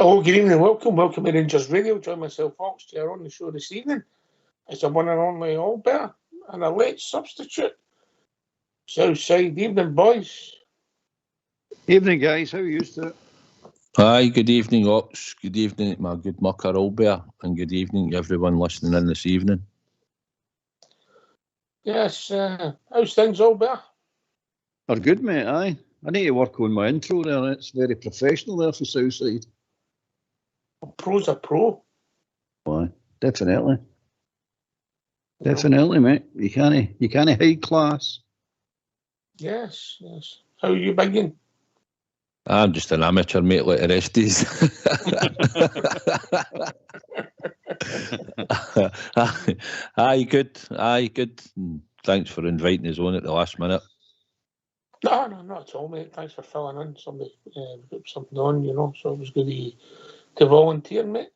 Hello, good evening, welcome to Rangers Radio. Join myself, Fox, here on the show this evening. It's a one and only Albert and a late substitute. Southside, evening, boys. Evening, guys. How are you used to it? Hi, good evening, Ox. Good evening, my good mucker, Albert, and good evening to everyone listening in this evening. Yes, how's things, Albert? Are good, mate, aye. I need to work on my intro there. It's very professional there for Southside. Pro's a pro. Why, definitely. Definitely, mate. You can't hide class. Yes. How are you, Biggin? I'm just an amateur, mate, like the rest is. Aye, good. Thanks for inviting us on at the last minute. No, not at all, mate. Thanks for filling in. Somebody put something on, so it was good to volunteer, mate.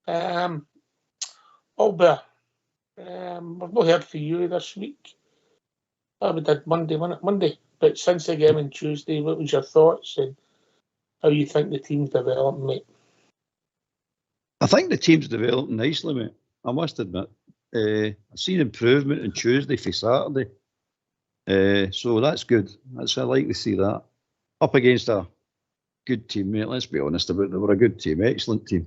Albert, I've not heard from you this week. We did Monday, wasn't it? Monday. But since the game on Tuesday, what was your thoughts and how you think the team's developing, mate? I think the team's developing nicely, mate. I must admit. I've seen improvement on Tuesday for Saturday. So that's good. I like to see that. Up against a good team, mate. Let's be honest about it. They were a good team, excellent team.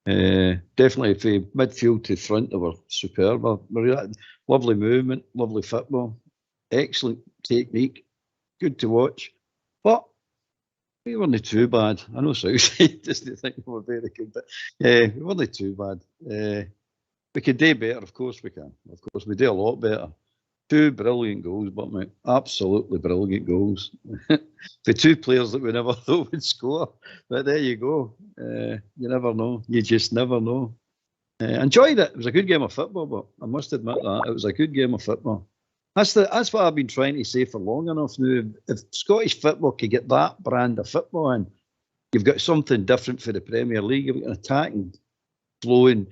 Definitely from midfield to front, they were superb. Lovely movement, lovely football, excellent technique, good to watch. But we weren't too bad. I know Southside doesn't think we were very good, but we weren't too bad. We could do better, of course we can. Of course, we do a lot better. 2 brilliant goals, but mate, absolutely brilliant goals. The 2 players that we never thought would score. But there you go. You never know. You just never know. Enjoyed it. It was a good game of football, but I must admit that. It was a good game of football. That's what I've been trying to say for long enough now. If Scottish football could get that brand of football in, you've got something different for the Premier League. You've got an attacking, flowing,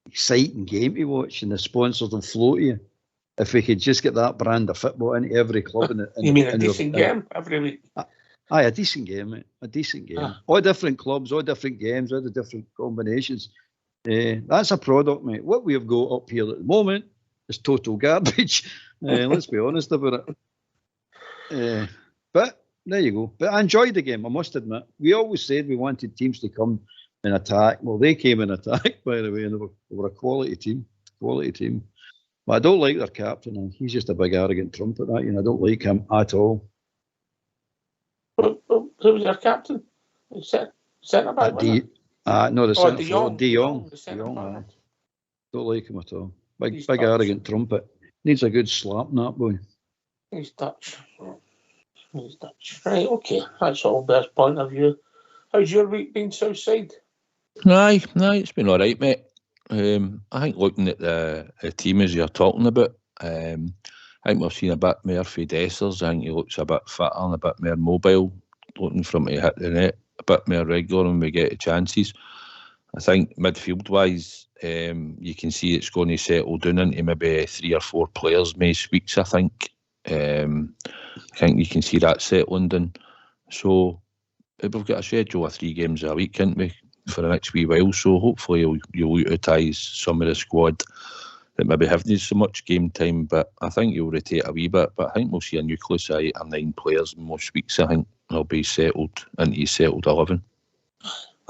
exciting game to watch, and the sponsors will flow to you. If we could just get that brand of football into every club. You mean a decent game every week? Aye, a decent game, mate. A decent game. All different clubs, all different games, all the different combinations. That's a product, mate. What we have got up here at the moment is total garbage. Let's be honest about it. But there you go. But I enjoyed the game, I must admit. We always said we wanted teams to come and attack. Well, they came and attacked, by the way, and they were a quality team. But I don't like their captain, and he's just a big arrogant trumpet. I don't like him at all. Who was their captain? Centre back, no, the centre forward, De Jong. Don't like him at all. Big arrogant trumpet. Needs a good slap in that boy. He's Dutch. Right, okay. That's all best point of view. How's your week been, Southside? Aye, it's been all right, mate. I think looking at the team as you're talking about, I think we've seen a bit more for Dessers. I think he looks a bit fitter and a bit more mobile, looking for him to hit the net a bit more regular when we get the chances. I think midfield-wise, you can see it's going to settle down into maybe 3 or 4 players most weeks, I think. I think you can see that settling down. So we've got a schedule of 3 games a week, can't we, for the next wee while? So hopefully you'll utilise some of the squad that maybe haven't so much game time, but I think you'll rotate a wee bit. But I think we'll see a nucleus of 8 or 9 players in most weeks. I think they'll be settled into settled 11.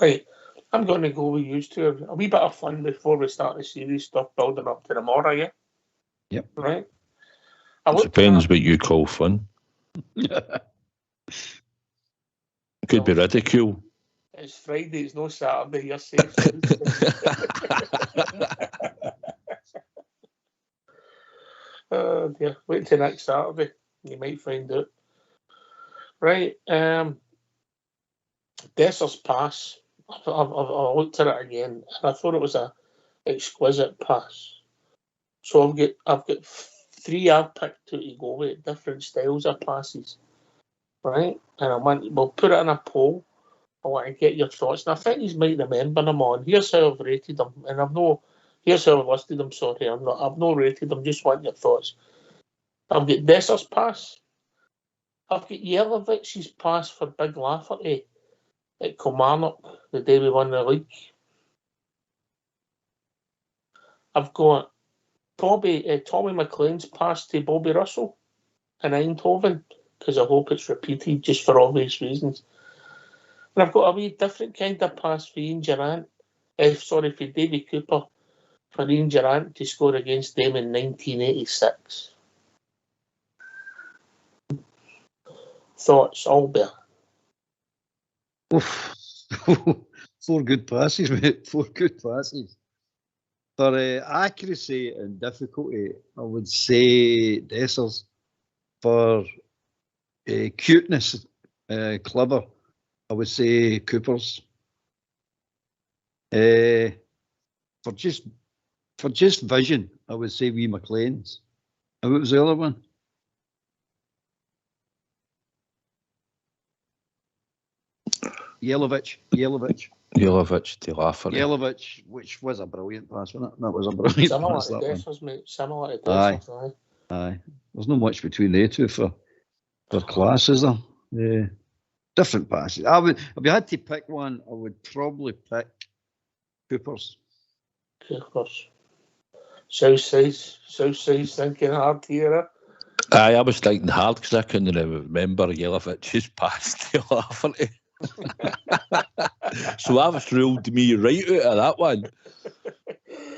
Right. I'm going to go with you two. A wee bit of fun before we start the serious stuff building up to tomorrow, yeah? Yep. Right. It depends what you call fun. Could be ridicule. It's Friday, it's no Saturday, you're safe. Oh dear, wait till next Saturday, you might find out. Right, Desser's pass, I've looked at it again, and I thought it was a exquisite pass. So I've got 3 I've picked to go with, different styles of passes, right? And we'll put it in a poll. I want to get your thoughts, and I think you might remember them on. Here's how I've rated them, and here's how I've listed them. Sorry, I've not rated them. Just want your thoughts. I've got Desser's pass. I've got Yelovic's pass for Big Lafferty, at Kilmarnock the day we won the league. I've got Tommy McLean's pass to Bobby Russell in Eindhoven, because I hope it's repeated just for obvious reasons. And I've got a wee different kind of pass for Ian Durrant. For Davy Cooper, for Ian Durrant to score against them in 1986. Thoughts, Albert? Oof. 4 good passes, mate. 4 good passes. For accuracy and difficulty, I would say Dessers. For cuteness, clever, I would say Cooper's. For just vision, I would say wee McLean's. And what was the other one? Yelovich to Lafferty. Yelovich, which was a brilliant pass, wasn't it? That was a brilliant pass. Similar to Dessers, mate. Similar to Dessers, aye. There's not much between the two for classes there. Yeah. Different passes. If you had to pick one, I would probably pick Cooper's. Southside's thinking hard here. Aye, I was thinking hard because I couldn't remember Yelovich's pass to Lafferty. So I've ruled me right out of that one.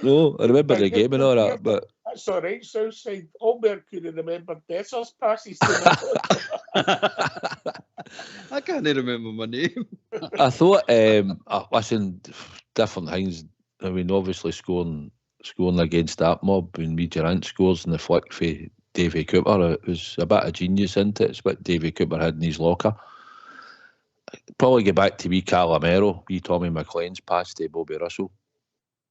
No, I remember the game and all that, but that's all right. Southside. Albert couldn't remember Dessers' passes to I can't remember my name. I thought, listen, different things. I mean, obviously scoring against that mob when Durrant scores in the flick for Davy Cooper, it was a bit of genius, isn't it? It's what Davy Cooper had in his locker. Probably get back to wee Calamero, wee Tommy McLean's pass to Bobby Russell.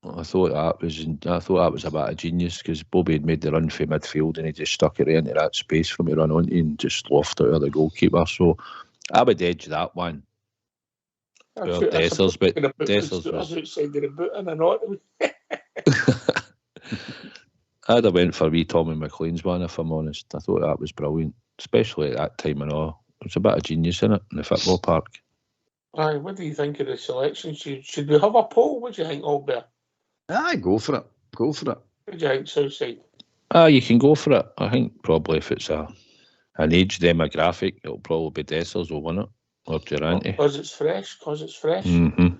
I thought that was a bit of genius because Bobby had made the run for midfield and he just stuck it right into that space for me to run onto and just lofted out of the goalkeeper. So I would edge that one. Well, Dessers, but Dessers was outside the boot and a knot. I'd have went for wee Tommy McLean's one if I'm honest. I thought that was brilliant, especially at that time and all. It was a bit of genius in it in the football park. Aye, what do you think of the selection? Should we have a poll? What do you think, Albert? Aye, go for it. What do you think, Southside? You can go for it. I think probably if it's an age demographic, it'll probably be Dessers will win it, or Durante. Because it's fresh. Mm-hmm.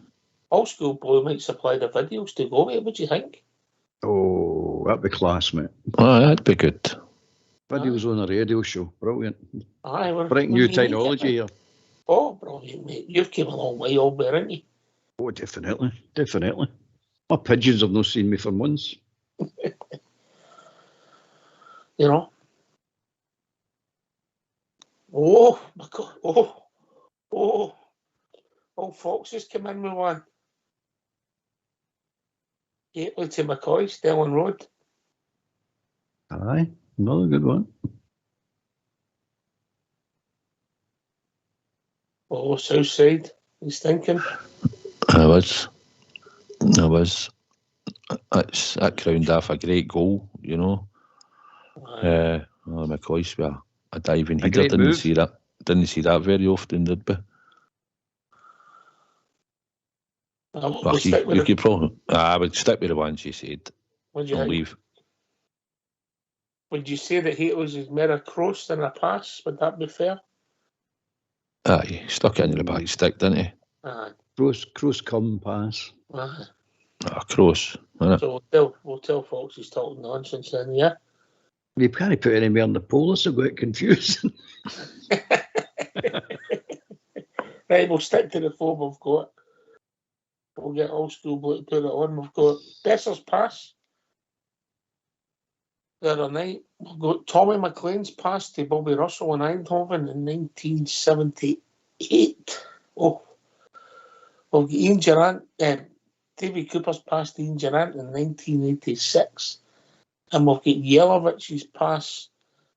Old School Boy might supply the videos to go with it. What do you think? Oh, that'd be class, mate. Oh, that'd be good. Videos on a radio show. Brilliant. Aye, bring new technology here. Oh, brilliant, mate. You've came a long way, Albert, haven't you? Oh, definitely. My pigeons have not seen me for months. You know? Oh, my God. Oh. Old Foxes come in with one. Gately to McCoy, Stelling Road. Aye, another good one. Oh, Southside. He's thinking. I was. That crowned off a great goal, you know. McCoy's with a diving header. Didn't see that very often, did we? I would stick with the ones you said. Would you say that Hatel's is more a cross than a pass? Would that be fair? Aye, stuck it into the back stick, didn't he? Aye. Cross come pass. Aye. Cross. So we'll tell folks he's talking nonsense then, yeah? You can't put anywhere on the poll, it's a bit confusing. Right, we'll stick to the four we've got. We'll get Old School Boy to put it on. We've got Dessers' pass the other night. We've got Tommy McLean's pass to Bobby Russell in Eindhoven in 1978. Oh, we've got Ian Durrant, Davy Cooper's pass to Ian Durrant in 1986. And we've got Yelovich's pass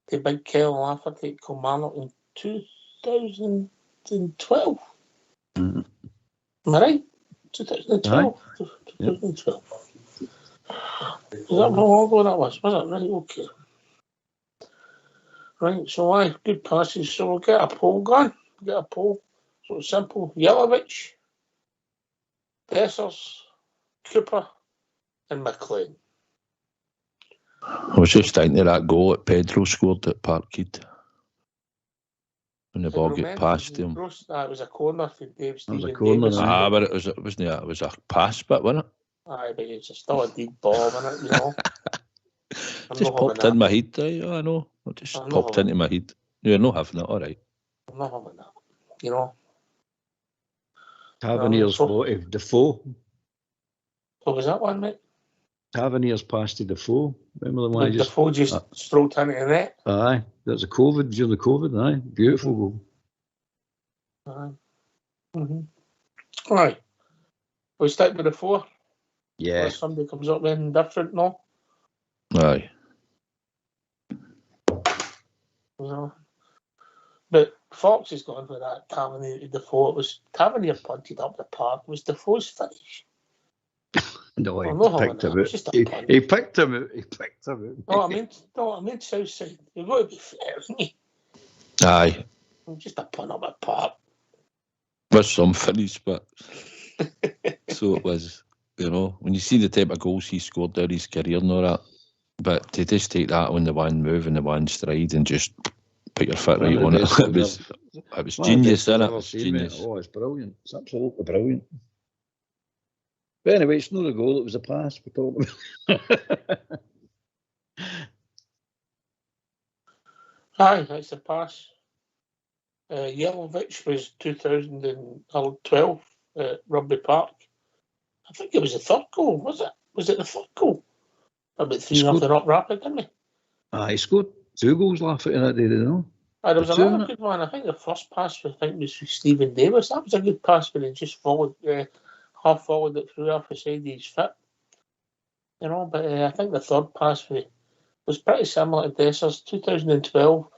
to Big Kyle Lafferty at Kilmarnock in 2012. Mm-hmm. Am I right? 2012. Right. 2012. Is that how long ago that was? Was it? Right, okay. Right, so good passes. So we'll get a poll going. So it's simple. Jelic, Dessers, Cooper, and McLean. I was just thinking of that goal that Pedro scored at Parkhead. When the ball got past him. It was a corner for Dave Stephen was a corner, Davis. But it was a pass bit, wasn't it? Aye, but it's still a deep ball, isn't it? You know. Just popped in my head, I know. It just popped into my head. You're not having it, all right. I'm not having that. You know. Tavernier's voted Defoe. What was that one, mate? Tavernier's passed to Defoe. Remember the one Defoe just stroked into the net? Aye. There's a COVID, during the COVID, aye. Beautiful goal. Aye. Aye. We stick with the 4? Yeah. Or somebody comes up with anything different, no? Aye. You know. But Fox has gone for that Tavernier to Defoe. It was Tavernier punted up the park. It was Defoe's finish. No, he picked him out. He picked him out. He picked him out. No, I mean Southside. You've got to be fair, isn't he? Aye. Just a punt up a park. With some finish, but so it was, you know, when you see the type of goals he scored there his career and all that, but to just take that on the one move and the one stride and just put your foot right on it, it was genius, isn't it? It's genius. Oh, it's brilliant. It's absolutely brilliant. But anyway, it's not a goal, it was a pass we're talking about. Aye, that's a pass. Jelic was 2012 at Rugby Park. I think it was the third goal, was it? Was it the third goal? About 3-0 up Rapid, didn't he? He scored 2 goals laughing at that day, didn't he? There was another good one. I think the first pass was for Stephen Davis. That was a good pass, but he just half followed it through off the side of his foot. You know, but I think the third pass was pretty similar to Dessers, 2012,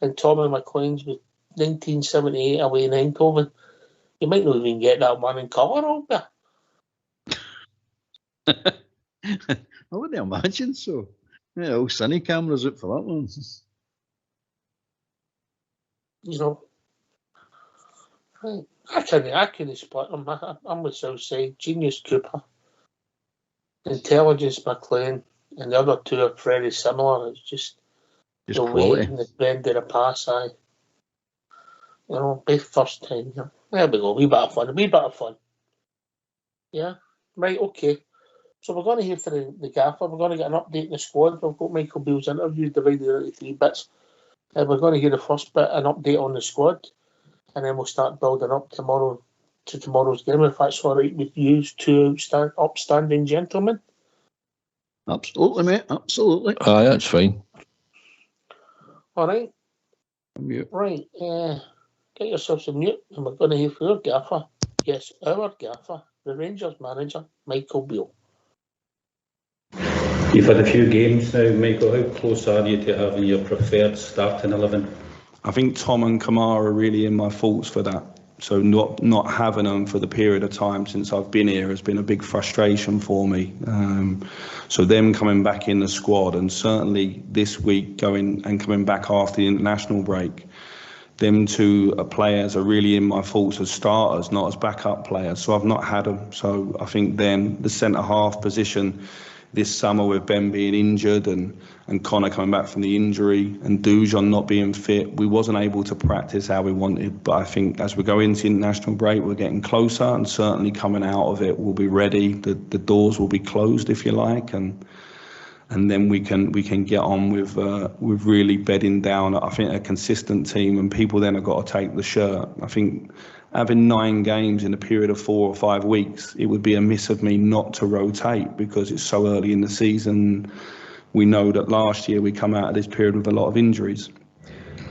and Tommy McLean's was 1978 away in Eindhoven. You might not even get that one in colour out there. I wouldn't imagine so. Yeah, all sunny cameras out for that one. You know, I can't split them. I'm with Southside. Genius Cooper, Intelligence McLean, and the other 2 are very similar. It's just the quality. weight and the bend of the pass. You know, both first time. You know. There we go. A wee bit of fun. Yeah. Right. Okay. So we're going to hear from the gaffer. We're going to get an update in the squad. We've got Michael Beale's interview divided into 3 bits. We're going to hear the first bit, an update on the squad, and then we'll start building up tomorrow's game, if that's all right with you, 2 upstanding gentlemen. Absolutely, mate. Absolutely. Aye, that's fine. All right. Mute. Right. Get yourself some mute, and we're going to hear from your gaffer. Yes, our gaffer, the Rangers manager, Michael Beale. You've had a few games now, Michael. How close are you to having your preferred starting 11? I think Tom and Kamara are really in my thoughts for that. So not having them for the period of time since I've been here has been a big frustration for me. So them coming back in the squad, and certainly this week coming back after the international break, them 2 players are really in my thoughts as starters, not as backup players. So I've not had them. So I think then the centre half position this summer with Ben being injured and Connor coming back from the injury and Dujon not being fit, we wasn't able to practice how we wanted. But I think as we go into international break, we're getting closer, and certainly coming out of it, we'll be ready. The doors will be closed, if you like, and then we can get on with really bedding down, I think, a consistent team, and people then have got to take the shirt. I think having 9 games in a period of 4 or 5 weeks, it would be a miss of me not to rotate because it's so early in the season. We know that last year we come out of this period with a lot of injuries.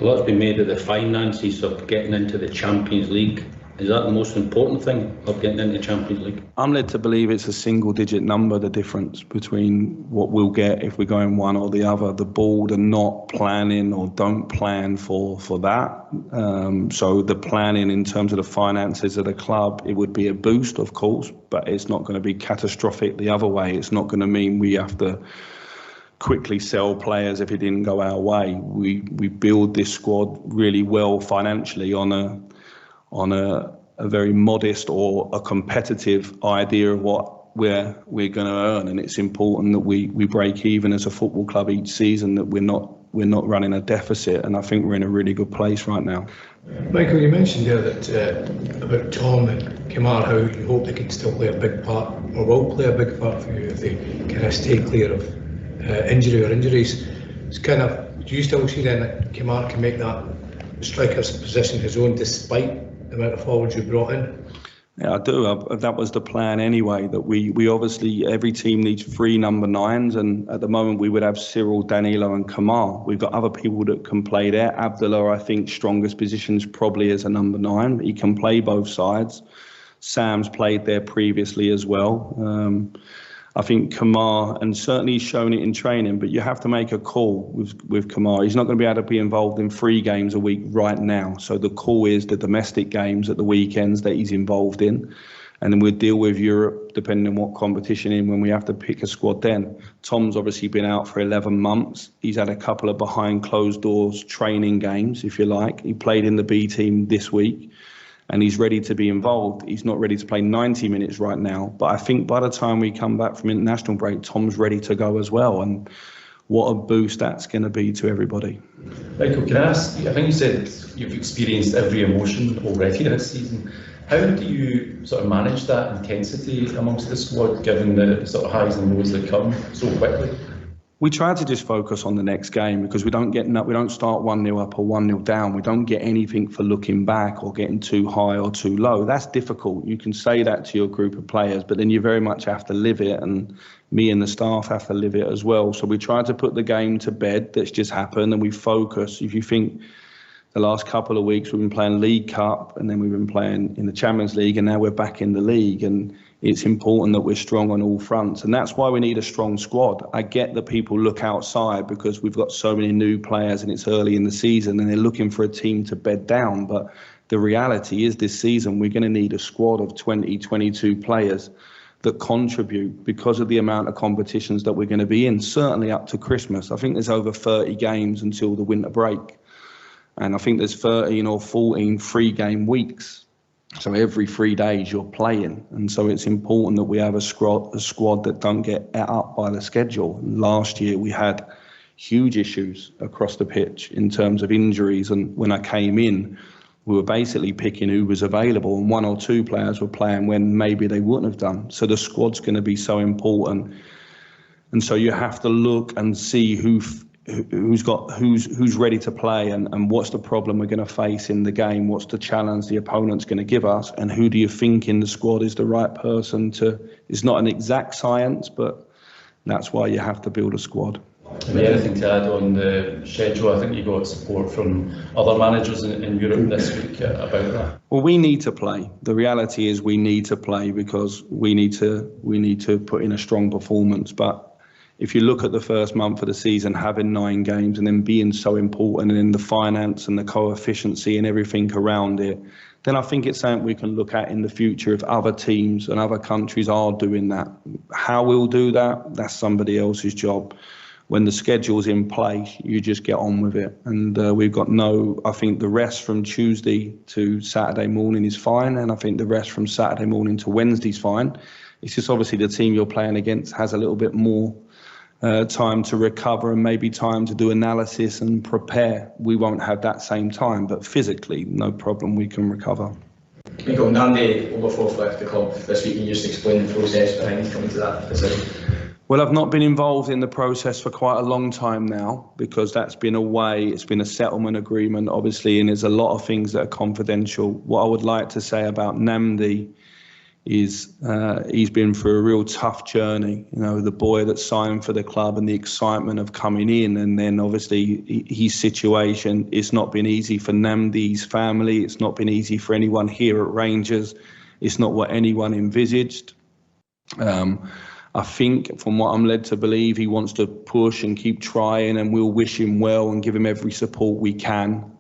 A lot's been made of the finances of getting into the Champions League. Is that the most important thing of getting into the Champions League? I'm led to believe it's a single-digit number, the difference between what we'll get if we go in one or the other. The board are not planning or don't plan for that. So the planning in terms of the finances of the club, it would be a boost, of course, but it's not going to be catastrophic the other way. It's not going to mean we have to quickly sell players if it didn't go our way. We build this squad really well financially on on a very modest or a competitive idea of what we're going to earn, and it's important that we break even as a football club each season, that we're not running a deficit, and I think we're in a really good place right now. Michael, you mentioned there that about Tom and Kamar, how you hope they can still play a big part, or will play a big part for you if they kind of stay clear of injury or injuries. It's kind of, do you still see then that Kamar can make that striker's position his own despite the amount of forwards you brought in? Yeah, I do. That was the plan anyway, that we obviously, every team needs 3 number 9s, and at the moment we would have Cyril, Danilo and Kamar. We've got other people that can play there. Abdullah, I think, strongest positions probably as a number 9. He can play both sides. Sam's played there previously as well. I think Kamar, and certainly he's shown it in training, but you have to make a call with Kamar. He's not going to be able to be involved in 3 games a week right now. So the call is the domestic games at the weekends that he's involved in. And then we'll deal with Europe, depending on what competition in, when we have to pick a squad then. Tom's obviously been out for 11 months. He's had a couple of behind closed doors training games, if you like. He played in the B team this week, and he's ready to be involved. He's not ready to play 90 minutes right now, but I think by the time we come back from international break, Tom's ready to go as well, and what a boost that's going to be to everybody. Michael, can I ask, I think you said you've experienced every emotion already this season. How do you sort of manage that intensity amongst the squad, given the sort of highs and lows that come so quickly? We try to just focus on the next game, because we don't start 1-0 up or 1-0 down. We don't get anything for looking back or getting too high or too low. That's difficult. You can say that to your group of players, but then you very much have to live it, and me and the staff have to live it as well. So we try to put the game to bed that's just happened, and we focus. If you think the last couple of weeks we've been playing League Cup, and then we've been playing in the Champions League, and now we're back in the league, and it's important that we're strong on all fronts, and that's why we need a strong squad. I get that people look outside because we've got so many new players and it's early in the season and they're looking for a team to bed down, but the reality is this season we're going to need a squad of 20, 22 players that contribute because of the amount of competitions that we're going to be in, certainly up to Christmas. I think there's over 30 games until the winter break, and I think there's 13 or 14 3-game weeks. So every 3 days you're playing, and so it's important that we have a squad that don't get ate up by the schedule. Last year we had huge issues across the pitch in terms of injuries, and when I came in, we were basically picking who was available, and 1 or 2 players were playing when maybe they wouldn't have done. So the squad's going to be so important, and so you have to look and see who's ready to play, and what's the problem we're going to face in the game, what's the challenge the opponent's going to give us, and who do you think in the squad is the right person to. It's not an exact science, but that's why you have to build a squad. Anything to add on the schedule? I think you got support from other managers in Europe this week about that. Well, we need to play. The reality is we need to play because we need to put in a strong performance, but if you look at the first month of the season, having 9 games and then being so important, and then the finance and the co-efficiency and everything around it, then I think it's something we can look at in the future if other teams and other countries are doing that. How we'll do that, that's somebody else's job. When the schedule's in place, you just get on with it. And we've got I think the rest from Tuesday to Saturday morning is fine, and I think the rest from Saturday morning to Wednesday's fine. It's just obviously the team you're playing against has a little bit more time to recover and maybe time to do analysis and prepare. We won't have that same time, but physically, no problem, we can recover. We got Nandi Overforth left the club this week, and you just explain the process behind coming to that decision. Well, I've not been involved in the process for quite a long time now, because that's been it's been a settlement agreement, obviously, and there's a lot of things that are confidential. What I would like to say about Namdi is he's been through a real tough journey. You know, the boy that signed for the club and the excitement of coming in, and then obviously his situation, it's not been easy for Namdi's family. It's not been easy for anyone here at Rangers. It's not what anyone envisaged. I think, from what I'm led to believe, he wants to push and keep trying, and we'll wish him well and give him every support we can.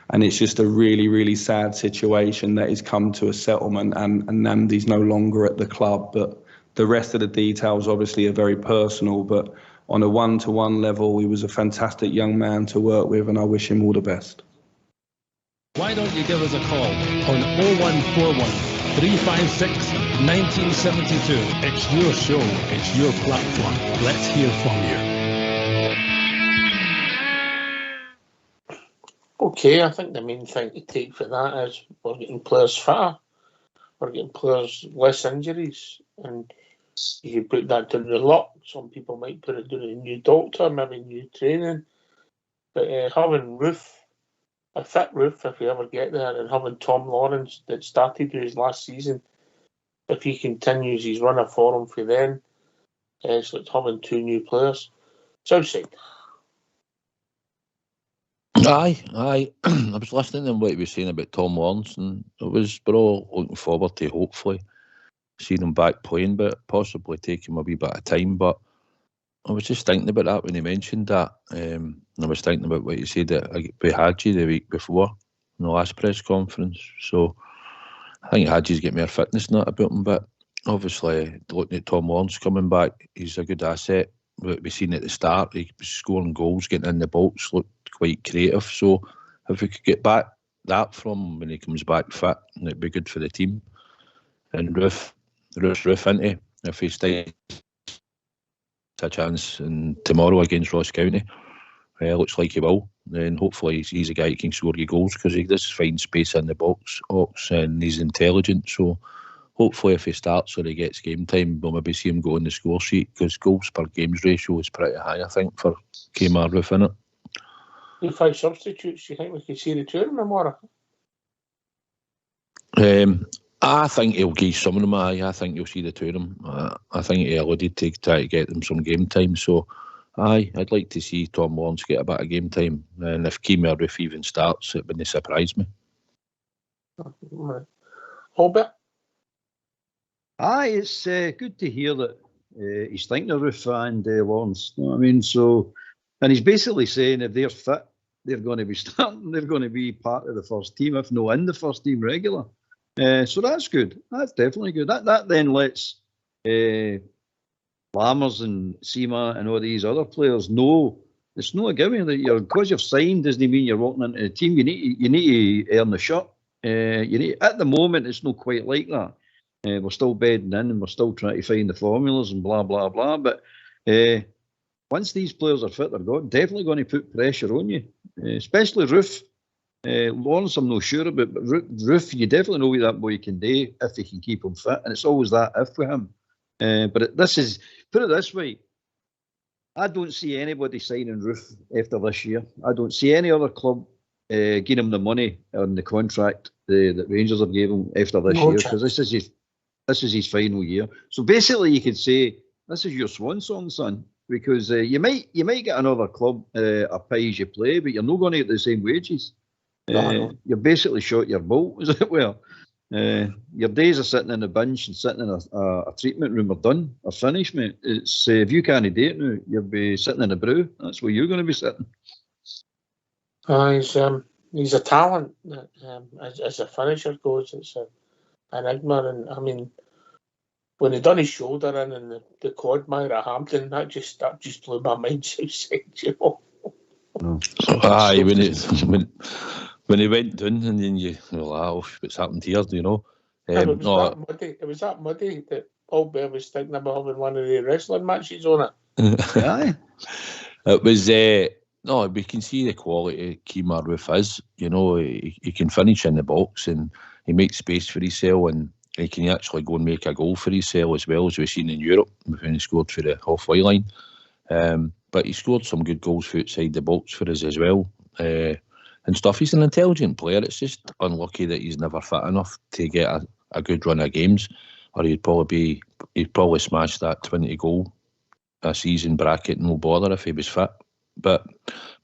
And it's just a really, really sad situation that he's come to a settlement, and Namdi's no longer at the club. But the rest of the details obviously are very personal, but on a one-to-one level, he was a fantastic young man to work with, and I wish him all the best. Why don't you give us a call on 0141 356 1972. It's your show, it's your platform. Let's hear from you. Okay, I think the main thing to take for that is we're getting players fitter, we're getting players less injuries, and you can put that down to luck. Some people might put it down to a new doctor, maybe new training, but having a fit Roof, if we ever get there, and having Tom Lawrence that started his last season, if he continues his run of form for then, it's like having two new players. Southside. Aye. I was listening to what he was saying about Tom Lawrence, and we're all looking forward to hopefully seeing him back playing, but possibly taking a wee bit of time. But I was just thinking about that when he mentioned that. I was thinking about what he said with Hadji the week before in the last press conference. So I think Hadji's got more fitness than that about him, but obviously looking at Tom Lawrence coming back, he's a good asset. What we've seen at the start, he was scoring goals, getting in the box, looked quite creative. So if we could get back that from him when he comes back fit, it'd be good for the team. And Roof, isn't he? If he stays a chance and tomorrow against Ross County, looks like he will, then hopefully he's a guy who can score your goals, because he does find space in the box, and he's intelligent. So hopefully if he starts or he gets game time, we'll maybe see him go on the score sheet, because goals per games ratio is pretty high, I think, for Kmart Roof, innit? With 5 substitutes, do you think we can see the two of them tomorrow? I think he'll give some of them. I think you'll see the two of them. I think he alluded to try to get them some game time. So, I'd like to see Tom Lawrence get a bit of game time. And if Kemar Roof even starts, it wouldn't surprise me. Albert? Aye, it's good to hear that he's thinking of Roof and Lawrence. You know what I mean? So, and he's basically saying if they're fit, they're going to be starting. They're going to be part of the first team, if not in the first team regular. So that's good. That's definitely good. That then lets Lammers and Seema and all these other players know it's not a given that because you've signed doesn't mean you're walking into the team. You need to earn the shirt. At the moment it's not quite like that. We're still bedding in and we're still trying to find the formulas and blah blah blah. But once these players are fit, they're definitely going to put pressure on you, especially Roof. Lawrence, I'm not sure about, but Roof, you definitely know what that boy can do if he can keep him fit, and it's always that if with him. But this is, put it this way, I don't see anybody signing Roof after this year. I don't see any other club giving him the money on the contract that Rangers have given him after this year, because this is his final year. So basically, you could say this is your swan song, son, because you might get another club a pay as you play, but you're not going to get the same wages. You're basically shot your bolt, as it were. Your days of sitting in a bench and sitting in a treatment room are done, are finished, mate. It's if you can't do it now, you'll be sitting in a brew. That's where you're going to be sitting. He's a talent. As a finisher goes, it's an enigma. And I mean, when he done his shoulder in and the quagmire at Hampton, that just blew my mind outside, you know. No. Aye, when he went down, and then you laugh, what's happened here, you know? It was that muddy that Paul Bear was thinking about having one of the wrestling matches on it. Aye. It was we can see the quality Kemar Roof is. You know, he can finish in the box and he makes space for himself, and he can actually go and make a goal for himself as well, as we've seen in Europe when he scored for the halfway line. But he scored some good goals for outside the box for us as well. And stuff. He's an intelligent player. It's just unlucky that he's never fit enough to get a good run of games, or he'd probably smash that 20 goal a season bracket, no bother, if he was fit. But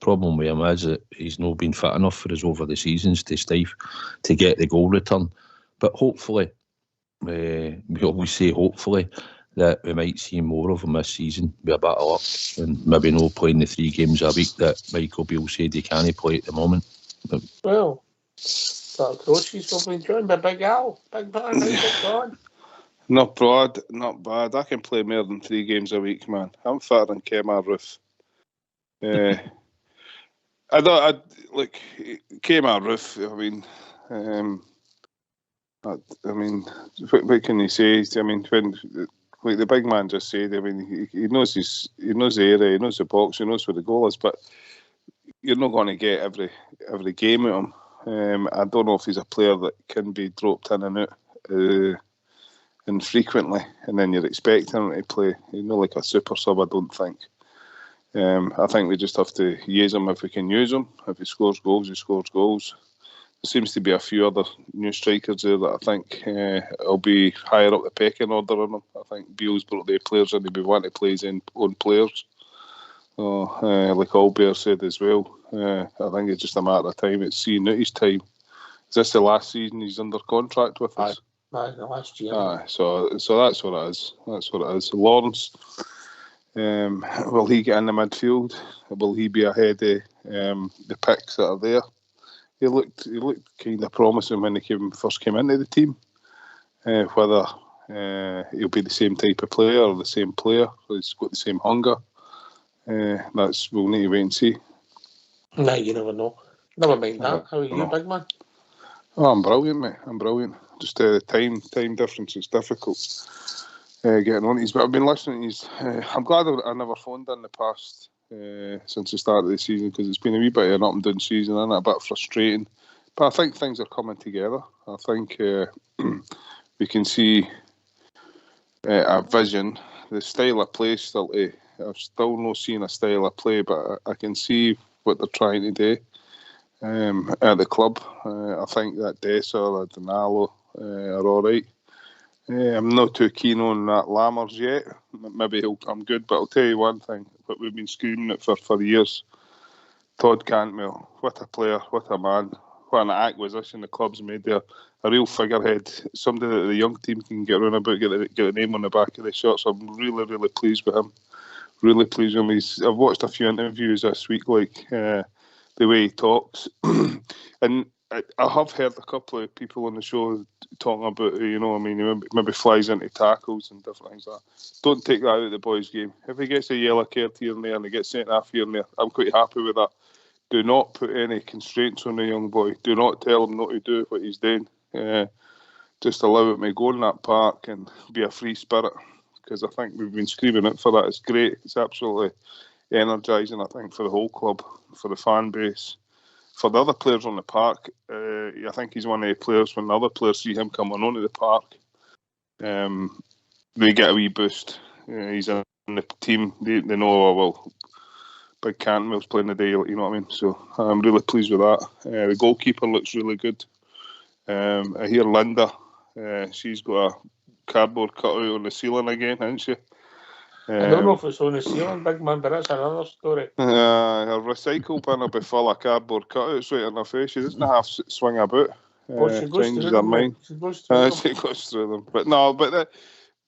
problem with him is that he's not been fit enough for us over the seasons to get the goal return. But hopefully, we always say hopefully, that we might see more of him this season with a bit of luck, and maybe no playing the 3 games a week that Michael Beale said he can't play at the moment. But, well, that Croce's will be joined by Big Al. Big man, how's it going? Not bad. I can play more than 3 games a week, man. I'm fitter than Kemar Roof. Like, it came out rough. I mean, what can you say? I mean, when, like the big man just said, I mean, he knows the area, he knows the box, he knows where the goal is, but you're not going to get every game at him. I don't know if he's a player that can be dropped in and out infrequently, and then you're expecting him to play. He's not like a super sub, I don't think. I think we just have to use him if we can use him. If he scores goals, he scores goals. There seems to be a few other new strikers there that I think will be higher up the pecking order on them. I think Beale's brought their players in. He'll be wanting to play his own players. So, like Albert said as well, I think it's just a matter of time. It's seeing out his time. Is this the last season he's under contract with us? Aye, the last year. Aye, so that's what it is. That's what it is. Lawrence, will he get in the midfield? Will he be ahead of the picks that are there? He looked kind of promising when he first came into the team. Whether he'll be the same type of player or the same player, he's got the same hunger. We'll need to wait and see. Nah, you never know. Never mind that. How are you, big man? Oh, I'm brilliant, mate. I'm brilliant. Just the time difference is difficult getting on these. But I've been listening to these. I'm glad I never phoned in the past since the start of the season, because it's been a wee bit of an up and down season and a bit frustrating. But I think things are coming together. I think we can see a vision. The style of play I've still not seen a style of play, but I can see what they're trying to do at the club. I think that Dessler, Donalo are all right. I'm not too keen on that Lammers yet. Maybe he'll come good, but I'll tell you one thing, what we've been screaming it for years. Todd Cantwell, what a player, what a man, what an acquisition the club's made there. A real figurehead, somebody that the young team can get around about, get a name on the back of the shirt. So I'm really, really pleased with him. Really pleased with him. I've watched a few interviews this week, like the way he talks. And I have heard a couple of people on the show talking about, he maybe flies into tackles and different things like that. Don't take that out of the boys' game. If he gets a yellow card here and there and he gets sent off here and there, I'm quite happy with that. Do not put any constraints on the young boy. Do not tell him not to do what he's doing. Just allow him to go in that park and be a free spirit, because I think we've been screaming out for that. It's great. It's absolutely energising, I think, for the whole club, for the fan base. For the other players on the park, I think he's one of the players, when the other players see him coming onto the park, they get a wee boost. He's in the team. They know, oh, well, Big Cantwell's playing the day, you know what I mean? So I'm really pleased with that. The goalkeeper looks really good. I hear Linda, she's got a cardboard cutout on the ceiling again, hasn't she? I don't know if it's on the ceiling, big man, but that's another story. Her recycle bin will be full of cardboard cutouts right in her face. She doesn't have to swing about. She goes through them. Mind. She goes through them. But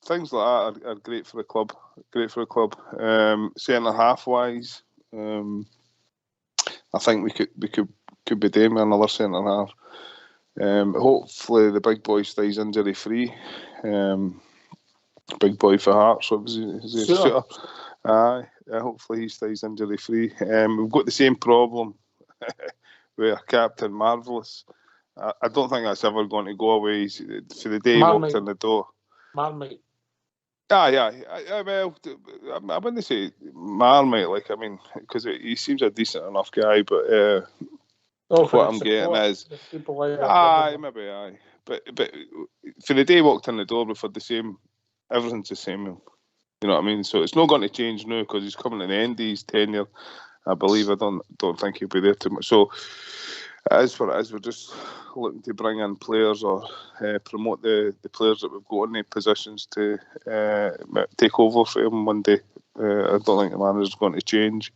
things like that are great for the club. Centre half wise, I think we could be doing with another centre half. Hopefully the big boy stays injury free. Big boy for Hearts, what was his shooter? Aye, hopefully he stays injury free. We've got the same problem with our captain, Marvellous. I don't think that's ever going to go away. For the day he walked in the door. Marmite. Well, I wouldn't say Marmite, because he seems a decent enough guy, but what I'm getting is, maybe. But for the day he walked in the door, we've had the same. Everything's the same, you know what I mean? So it's not going to change now, because he's coming to the end of his tenure, I believe. I don't think he'll be there too much. So it is what it is. We're just looking to bring in players or promote the players that we've got in the positions to take over for him one day. I don't think the manager's going to change.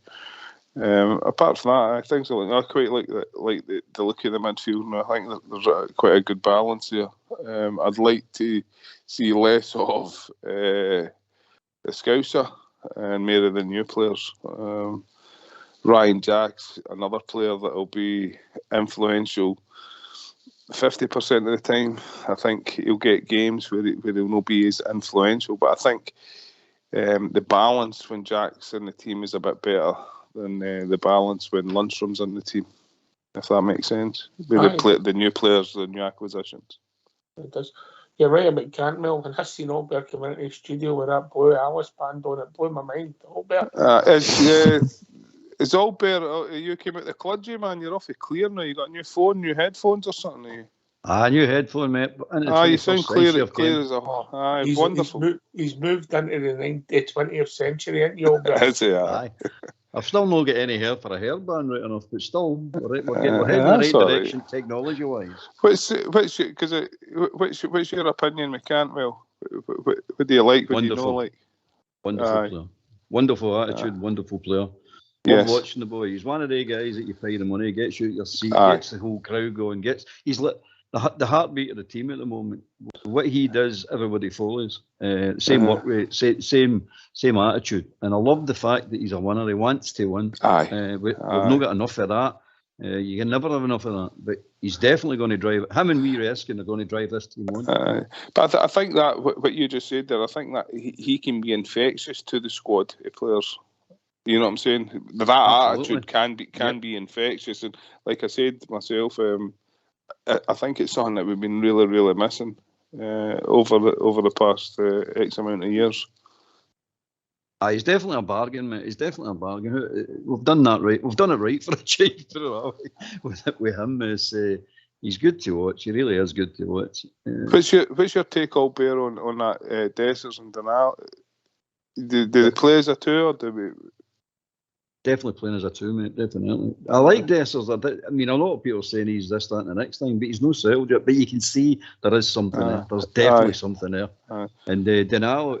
Apart from that, things I quite like the look of the midfield, and I think that there's quite a good balance here. I'd like to see less of the Scouser and more of the new players. Ryan Jack's another player that will be influential 50% of the time. I think he'll get games where he'll not be as influential, but I think the balance when Jack's in the team is a bit better than the balance when Lundstrom's in the team, if that makes sense. With the new players, the new acquisitions. It does. You're right about Cantwell. When I seen Albert come into the studio with that Blue Alice band on, it blew my mind. Albert. Is Albert, you came out the clergy, man, you're off the clear now. You got a new phone, new headphones or something? New headphone, mate. You sound clear as a... He's wonderful. He's moved into the 20th century, ain't you, Albert? Is he? Aye. I've still not got any hair for a hairband right enough, but still, we're heading in the right direction, technology-wise. What's your opinion with Cantwell? What do you like? What do you not like? Wonderful player. Wonderful attitude, wonderful player. Love watching the boy. He's one of the guys that you pay the money, gets you at your seat, gets the whole crowd going, he's like the heartbeat of the team at the moment. What he does, everybody follows. Same work rate, same attitude. And I love the fact that he's a winner. He wants to win. We've not got enough of that. You can never have enough of that. But he's definitely going to drive it. Him and Wee Reskin are going to drive this team on. But I think that what you just said there, I think that he can be infectious to the squad players. You know what I'm saying? That attitude can be infectious, and like I said myself, I think it's something that we've been really, really missing over the past X amount of years. He's definitely a bargain, mate. He's definitely a bargain. We've done that right. We've done it right for a change with him. He's good to watch. He really is good to watch. What's your take, Albert, on that Dessers and Denal? Do they play as a two, or do we? Definitely playing as a two, mate. Definitely. I like Dessers. I mean, a lot of people are saying he's this, that, and the next thing, but he's no settled yet. But you can see there is something there. There's definitely something there. And Denal,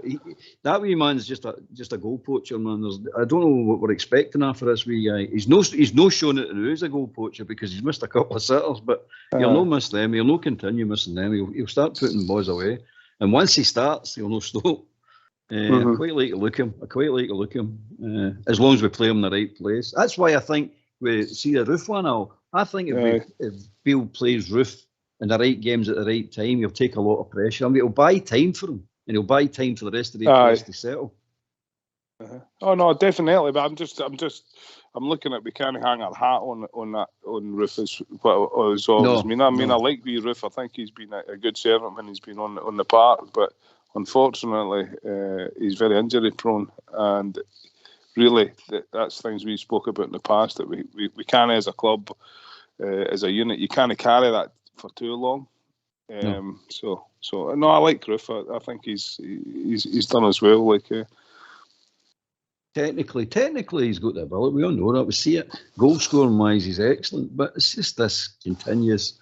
that wee man's just a goal poacher, man. I don't know what we're expecting after this wee guy. He's no showing it who is a goal poacher because he's missed a couple of sitters, but he'll not miss them. He'll not continue missing them. He'll start putting boys away. And once he starts, he'll not stop. I quite like to look him. As long as we play him in the right place. That's why I think we see the Roof one now. I think if Beale plays Roof in the right games at the right time, he'll take a lot of pressure. I mean, he'll buy time for him, and he'll buy time for the rest of the place to settle. Oh no, definitely. But I'm looking at we can't hang our hat on Roof as always. I mean, I like wee Roof. I think he's been a good servant when he's been on the park, but unfortunately, he's very injury prone, and really, that's things we spoke about in the past that we can't, as a club, as a unit, you can't carry that for too long. So no, I like Roof. I think he's done as well. Like technically, he's got the ability. We all know that. We see it. Goal scoring wise, he's excellent, but it's just this continuous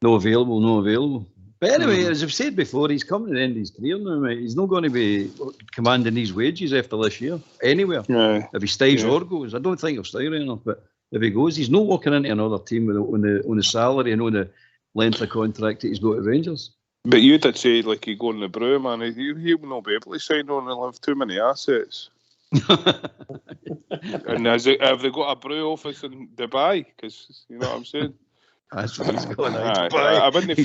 no available. But anyway, as I've said before, he's coming to the end of his career now, mate. He's not going to be commanding these wages after this year, anywhere. If he stays or goes. I don't think he'll stay enough, but if he goes, he's not walking into another team on the salary and on the length of contract that he's got at Rangers. But you did say, like, you go on the brew, man, he will not be able to sign on. He'll have too many assets. And have they got a brew office in Dubai? Because, you know what I'm saying? That's what he's going on. I wouldn't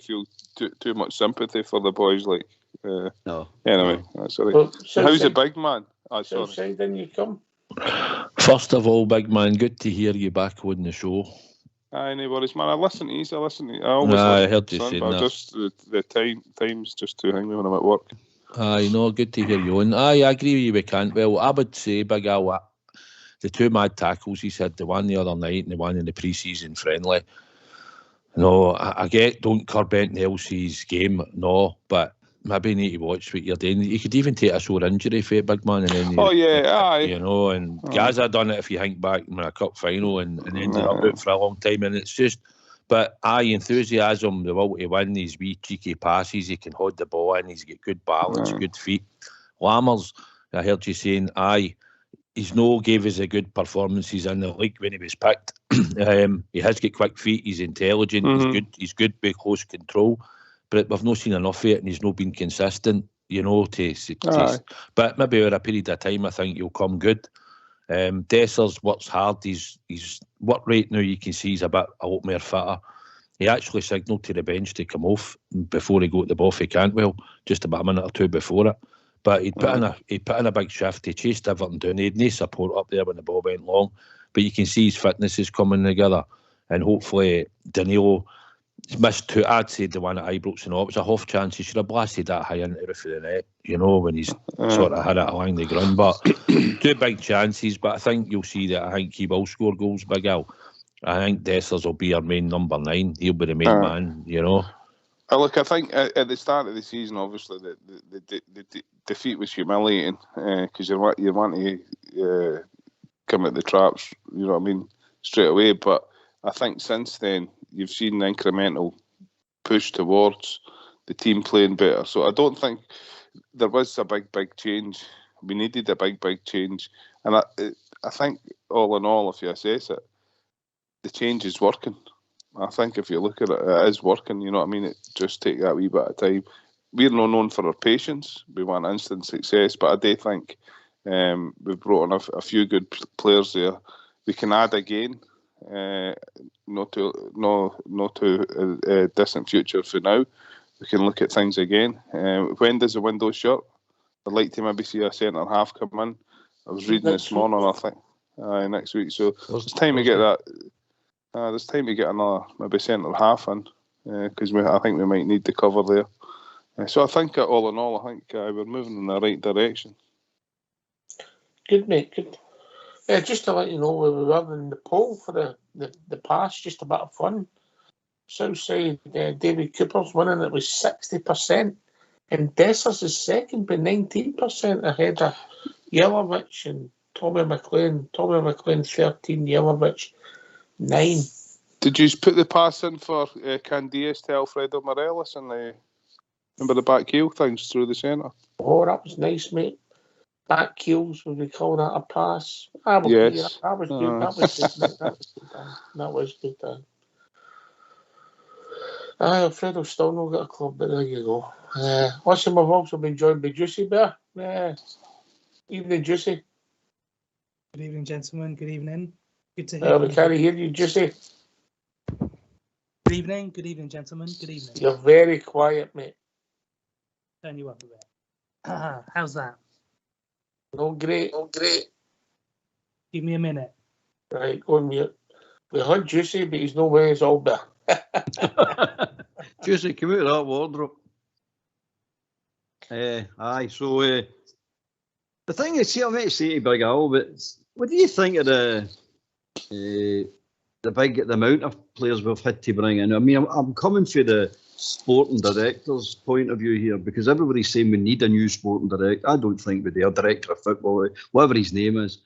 feel too much sympathy for the boys. Like, no. Anyway, that's all right. Well, how's the big man? Sorry. Then you come. First of all, big man, good to hear you back on the show. No worries, man. I listen to you. I heard you say that. Just the time's just too hanging when I'm at work. Good to hear you on. I agree with you, we can't. Well, I would say, Big Al, the two mad tackles he's had, the one the other night and the one in the pre-season friendly. No, I get, don't curb anything else's game, no, but maybe you need to watch what you're doing. You could even take a sore injury for it, big man. And then you know, and Gaza done it if you think back in a cup final and ended up out for a long time. And it's just, but enthusiasm, the will to win, these wee cheeky passes, he can hold the ball in, he's got good balance, good feet. Lammers, I heard you saying, he's gave us a good performances in the league when he was picked. He has got quick feet, he's intelligent, he's good with close control, but we've not seen enough of it and he's not been consistent, you know, but maybe over a period of time I think he'll come good. Dessers works hard, he's work rate now, you can see he's a lot more fitter. He actually signalled to the bench to come off before he got the ball for Cantwell, just about a minute or two before it. But he'd put in a big shift. He chased Everton down. He had no support up there when the ball went long. But you can see his fitness is coming together. And hopefully Danilo missed two. I'd say the one at Ibrox and all. It was a half chance. He should have blasted that high into the roof of the net, you know, when he's sort of had it along the ground. But two big chances. But I think you'll see that I think he will score goals, Big Al. I think Dessers will be our main number 9. He'll be the main man, you know. Look, I think at the start of the season, obviously, the defeat was humiliating because you want to come at the traps, you know what I mean, straight away. But I think since then, you've seen an incremental push towards the team playing better. So I don't think there was a big change. We needed a big change. And I think, all in all, if you assess it, the change is working. I think if you look at it, it is working, you know what I mean? It just take that wee bit of time. We're not known for our patience. We want instant success, but I do think we've brought in a few good players there. We can add again, not to a distant future for now. We can look at things again. When does the window shut? I'd like to maybe see a centre half come in. I was reading this morning, I think, next week. So it's time to get that. There's time to get another maybe centre half in because I think we might need the cover there. So I think all in all, I think we're moving in the right direction. Good, mate. Good. Just to let you know where we were in the poll for the past, just a bit of fun. Southside, David Cooper's winning. It was 60%, and Dessers is second by 19% ahead of Yelovich and Tommy McLean. Tommy McLean 13, Yelovich 9. Did you put the pass in for Candias to Alfredo Morelos and remember the back heel things through the centre? Oh, that was nice, mate. Back heels, would we call that a pass? Yes. That was good. That was good, mate. That was good done. Alfredo's still not got a club, but there you go. Listen, we've also been joined by Juicy Bear. Evening, Juicy. Good evening, gentlemen. Good evening. Good to hear. We can't hear you, Juicy. Good evening, gentlemen. Good evening. You're very quiet, mate. Turn you up a bit. How's that? No great. Give me a minute. Right, go on mute. We heard Juicy, but he's no way he's all better. Juicy, come out of that wardrobe. So the thing is, see, I might say to Big Al, but what do you think of the amount of players we've had to bring in? I mean, I'm coming from the sporting director's point of view here, because everybody's saying we need a new sporting director. I don't think we do. A director of football, whatever his name is.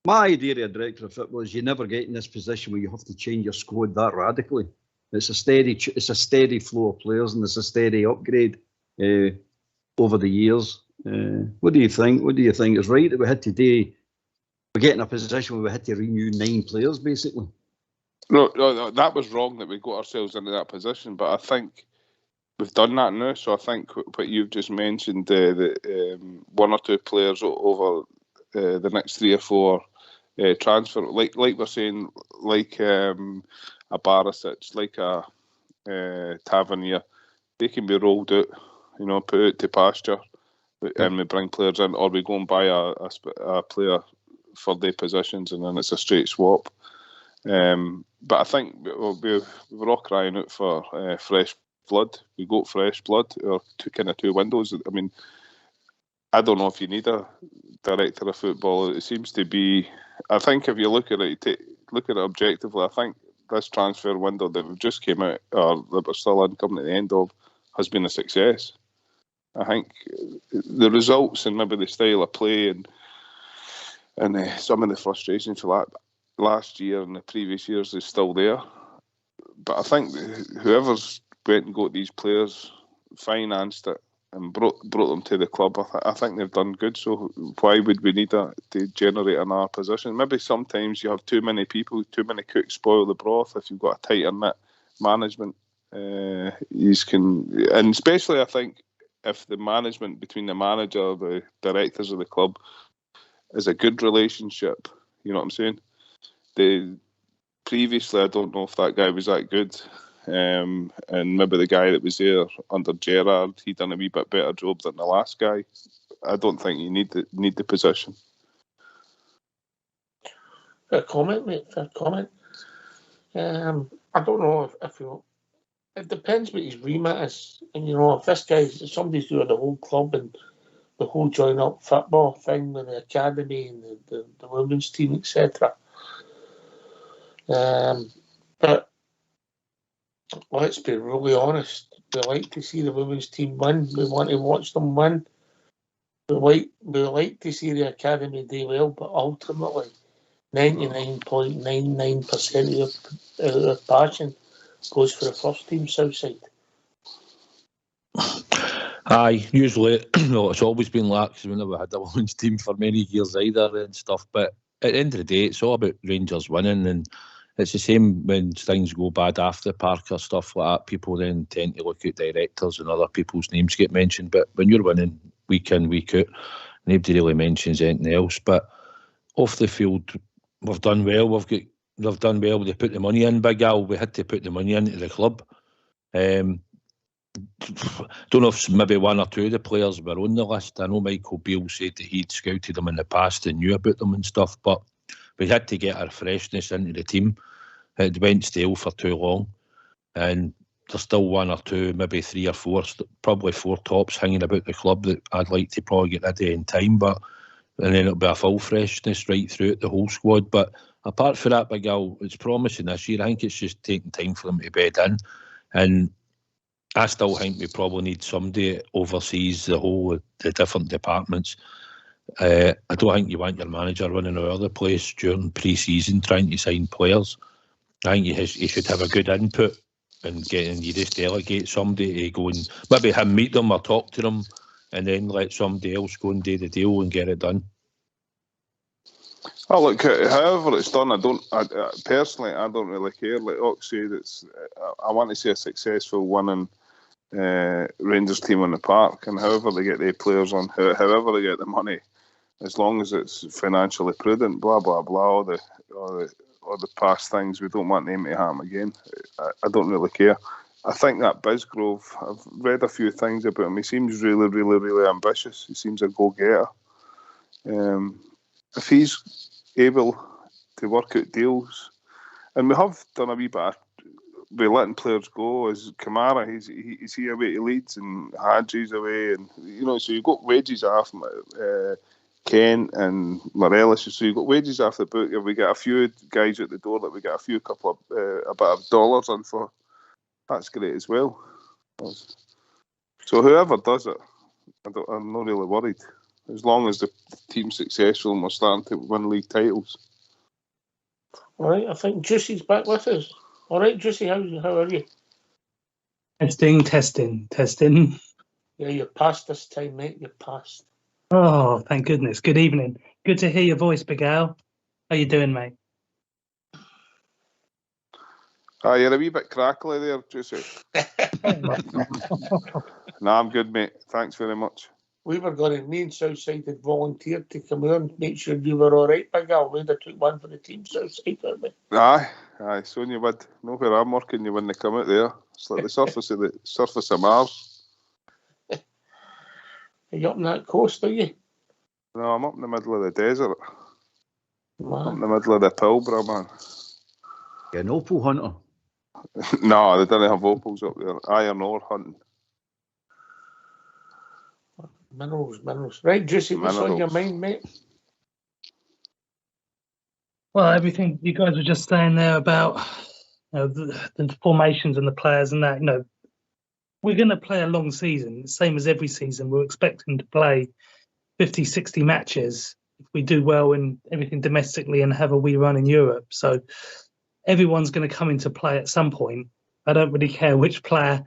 My idea of a director of football is you never get in this position where you have to change your squad that radically. It's a steady flow of players, and it's a steady upgrade over the years. What do you think? What do you think? It's right that we had today. We're getting a position where we had to renew 9 players, basically. No, that was wrong that we got ourselves into that position. But I think we've done that now. So I think what you've just mentioned, one or two players over the next 3 or 4 transfer, like we're saying, like a Barisic, like a Tavernier, they can be rolled out, you know, put out to pasture, and we bring players in, or we go and buy a player for their positions, and then it's a straight swap. But I think we were all crying out for fresh blood. We got fresh blood, or two windows. I mean, I don't know if you need a director of football. It seems to be. I think if you look at it, objectively, I think this transfer window that we've just came out, or that we're still in, coming at the end of, has been a success. I think the results and maybe the style of play and some of the frustration for last year and the previous years is still there. But I think whoever's went and got these players, financed it, and brought them to the club, I think they've done good. So why would we need to generate another position? Maybe sometimes you have too many people, too many cooks spoil the broth. If you've got a tighter knit management, you can, and especially I think if the management between the manager, the directors of the club, is a good relationship. You know what I'm saying? Previously, I don't know if that guy was that good. And maybe the guy that was there under Gerrard, he done a wee bit better job than the last guy. I don't think you need the position. Fair comment, mate. Fair comment. I don't know if you. It depends what his remit is, and if this guy's somebody's doing the whole club and the whole join up football thing with the academy and the women's team, etc. But let's be really honest. We like to see the women's team win. We want to watch them win. We like to see the academy do well, but ultimately, 99.99% of their passion goes for the first team Southside. Aye, usually, it's always been like, because we never had a women's team for many years either and stuff. But at the end of the day, it's all about Rangers winning, and it's the same when things go bad after the park or stuff like that. People then tend to look at directors and other people's names get mentioned. But when you're winning week in, week out, nobody really mentions anything else. But off the field, we've done well. They've done well. They put the money in, Big Al. We had to put the money into the club. Don't know if maybe one or two of the players were on the list. I know Michael Beale said that he'd scouted them in the past and knew about them and stuff, but we had to get our freshness into the team. It went stale for too long, and there's still one or two, maybe three or four, probably four tops hanging about the club that I'd like to probably get rid of in time, and then it'll be a full freshness right throughout the whole squad. But apart from that, Big Al, it's promising this year. I think it's just taking time for them to bed in, and I still think we probably need somebody that oversees the different departments. I don't think you want your manager running all over the place during pre-season trying to sign players. I think he should have a good input, and you just delegate somebody to go and maybe him meet them or talk to them, and then let somebody else go and do the deal and get it done. Oh, look, however it's done, I personally don't really care. Like Ox said, I want to see a successful winning Rangers team on the park, and however they get the players on, however they get the money, as long as it's financially prudent, blah blah blah, all the past things, we don't want them to happen again. I don't really care. I think that Bisgrove, I've read a few things about him. He seems really, really, really ambitious. He seems a go-getter. If he's able to work out deals, and we have done a wee bit by letting players go, as Kamara, he's here away to Leeds, and Hadji's away, and so you've got wages off Kent and Morelos, so you've got wages off the book. If we get a few guys at the door that we get a bit of dollars in for, that's great as well. So whoever does it, I'm not really worried, as long as the team's successful and we're starting to win league titles. All right, I think Juicy's back with us. All right, Juicy, how are you? Testing. Yeah, you're past this time, mate. You're past. Oh, thank goodness. Good evening. Good to hear your voice, Big Al. How you doing, mate? You're a wee bit crackly there, Juicy. No, I'm good, mate. Thanks very much. Me and Southside had volunteered to come here and make sure you were all right, Big Al. We'd have took one for the team, Southside, weren't we? Aye, so you would. Know where I'm working, you wouldn't come out there. It's like the surface of Mars. Are you up on that coast, are you? No, I'm up in the middle of the desert. Man. Up in the middle of the Pilbara, man. You're an opal hunter. No, they don't have opals up there. Iron ore hunting. Minerals. Right, Juicy, what's on your mind, mate? Well, everything you guys were just saying there about the formations and the players and that, we're going to play a long season, same as every season. We're expecting to play 50, 60 matches if we do well in everything domestically and have a wee run in Europe. So everyone's going to come into play at some point. I don't really care which player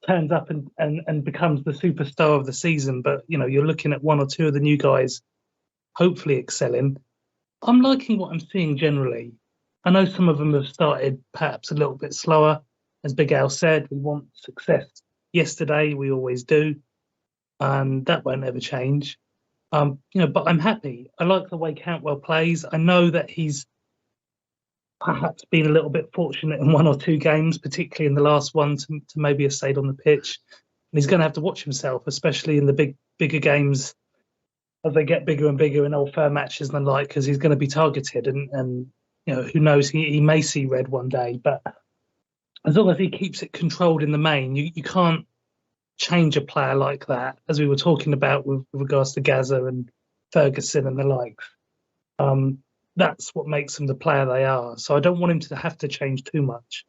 turns up and becomes the superstar of the season, but you're looking at one or two of the new guys hopefully excelling. I'm liking what I'm seeing generally. I know some of them have started perhaps a little bit slower. As Big Al said, we want success yesterday, we always do, and that won't ever change. But I'm happy. I like the way Cantwell plays. I know that he's perhaps been a little bit fortunate in one or two games, particularly in the last one, to maybe have stayed on the pitch. he's going to have to watch himself, especially in the bigger games as they get bigger and bigger in Old Firm matches and the like, because he's going to be targeted, and who knows, he may see red one day. But as long as he keeps it controlled in the main, you can't change a player like that, as we were talking about with regards to Gaza and Ferguson and the likes. That's what makes them the player they are. So I don't want him to have to change too much.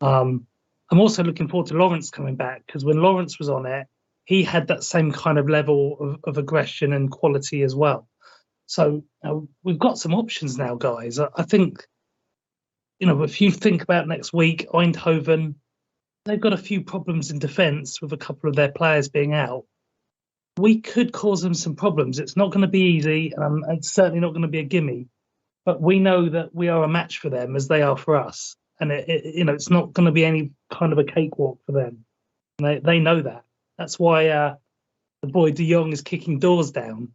I'm also looking forward to Lawrence coming back, because when Lawrence was on it, he had that same kind of level of aggression and quality as well. So we've got some options now, guys. I think, if you think about next week, Eindhoven, they've got a few problems in defence with a couple of their players being out. We could cause them some problems. It's not going to be easy, and it's certainly not going to be a gimme. But we know that we are a match for them as they are for us. And it's not going to be any kind of a cakewalk for them. And they know that. That's why the boy De Jong is kicking doors down.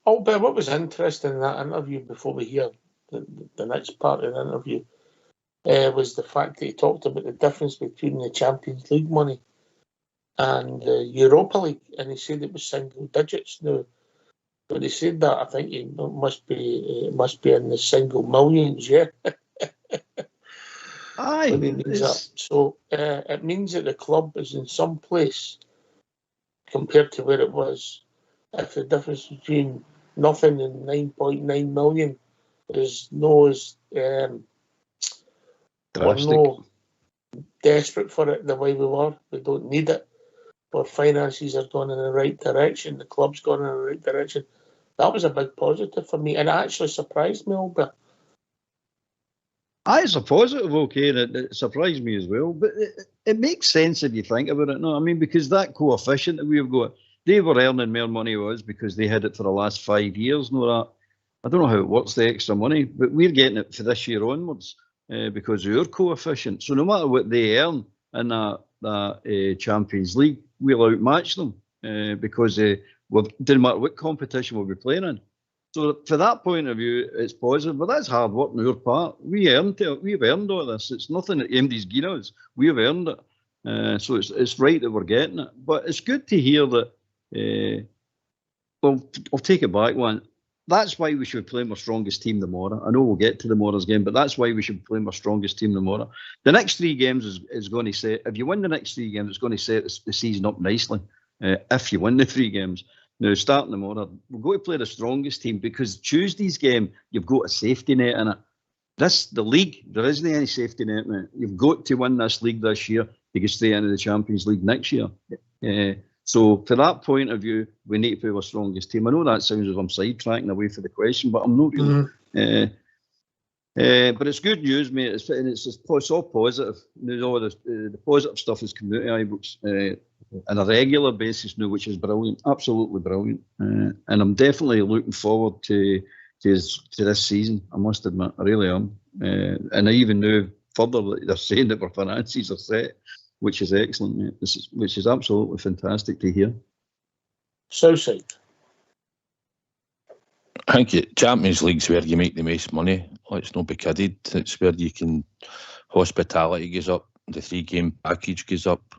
Oh, but what was interesting in that interview, before we hear the next part of the interview, was the fact that he talked about the difference between the Champions League money and the Europa League, and he said it was single digits now. When he said that, I think it must be in the single millions, yeah. Aye. When he means that. So it means that the club is in some place compared to where it was. If the difference between nothing and 9.9 million is we're no desperate for it the way we were. We don't need it. Our finances are going in the right direction. The club's going in the right direction. That was a big positive for me, and it actually surprised me a little bit. It's a positive, okay, and it surprised me as well. But it makes sense if you think about it. No, I mean, because that coefficient that we've got, they were earning more money with us because they had it for the last 5 years. No, that I don't know how it works, the extra money, but we're getting it for this year onwards because of our coefficient. So no matter what they earn in that Champions League, we'll outmatch them because it doesn't matter what competition we'll be playing in. So for that point of view, it's positive, but that's hard work on our part. We've earned all this. It's nothing that MD's given us. We've earned it. So it's right that we're getting it. But it's good to hear that, well, I'll take it back one. That's why we should be playing our strongest team tomorrow. I know we'll get to tomorrow's game, but that's why we should be playing our strongest team tomorrow. The next 3 games is going to set, if you win the next 3 games, it's going to set the season up nicely. If you win the 3 games. Now, starting tomorrow, we're going to play the strongest team because Tuesday's game, you've got a safety net in it. The league, there isn't any safety net in it. You've got to win this league this year to get straight into the Champions League next year. So, for that point of view, we need to play our strongest team. I know that sounds as I'm sidetracking away for the question, but I'm not really. But it's good news, mate. It's all positive. All the positive stuff is coming out of Ibrox on a regular basis now, which is brilliant, absolutely brilliant. And I'm definitely looking forward to this season. I must admit, I really am. And I even know further they're saying that our finances are set, which is excellent, mate. Which is absolutely fantastic to hear. Southside. I think Champions League's where you make the most money. Let's not be kidded. It's where you can, hospitality goes up, the 3-game package goes up,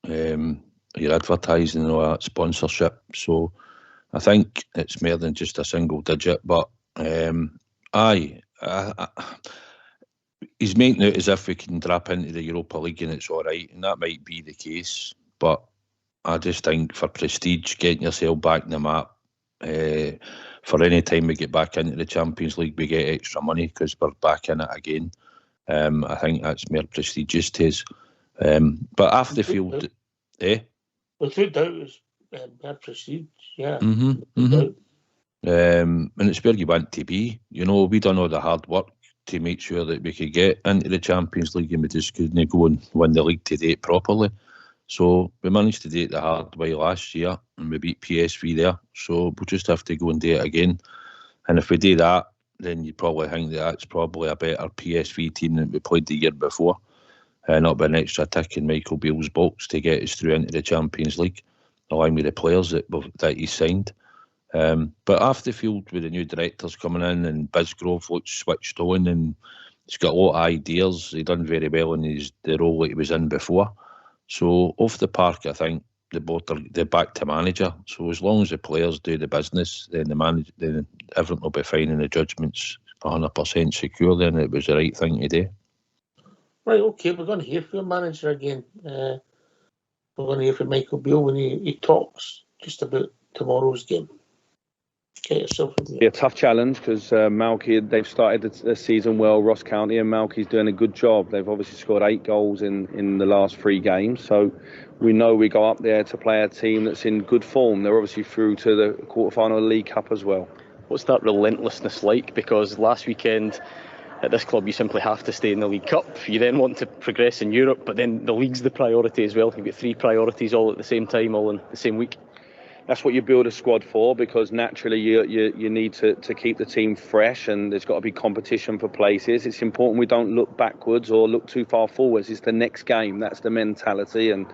your advertising and all that, sponsorship. So I think it's more than just a single digit. But he's making it as if we can drop into the Europa League and it's all right, and that might be the case. But I just think for prestige, getting yourself back in the map, for any time we get back into the Champions League, we get extra money because we're back in it again. I think that's more prestigious to us. But off the field, Without doubt, it's more prestige, yeah. And it's where you want to be. We done all the hard work to make sure that we could get into the Champions League, and we just couldn't go and win the league to do it properly. So we managed to do it the hard way last year, and we beat PSV there. So we'll just have to go and do it again. And if we do that, then you probably think that that's probably a better PSV team than we played the year before. Not by an extra tick in Michael Beale's box to get us through into the Champions League, along with the players that he signed. But off the field, with the new directors coming in, and Bisgrove looks switched on, and he's got a lot of ideas. He done very well in the role that he was in before. So off the park, I think they're back to manager. So as long as the players do the business, then then everything will be fine, and the judgment's 100% secure. Then it was the right thing to do. Right, okay, we're going to hear from your manager again. We're going to hear from Michael Beale when he talks just about tomorrow's game. Get yourself in there. Yeah, tough challenge because Malky, they've started the season well, Ross County, and Malky's doing a good job. They've obviously scored 8 goals in the last 3 games, so we know we go up there to play a team that's in good form. They're obviously through to the quarterfinal of the League Cup as well. What's that relentlessness like? Because last weekend at this club you simply have to stay in the League Cup. You then want to progress in Europe, but then the league's the priority as well. You've got 3 priorities all at the same time, all in the same week. That's what you build a squad for, because naturally you need to keep the team fresh, and there's got to be competition for places. It's important we don't look backwards or look too far forwards. It's the next game. That's the mentality, and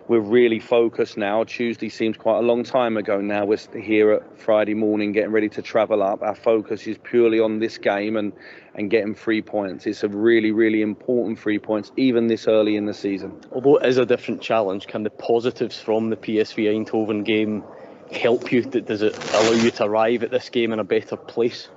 we're really focused now. Tuesday seems quite a long time ago now. We're here at Friday morning getting ready to travel up. Our focus is purely on this game and getting 3 points. It's a really, really important 3 points, even this early in the season. Although it is a different challenge, can the positives from the PSV Eindhoven game help you? Does it allow you to arrive at this game in a better place?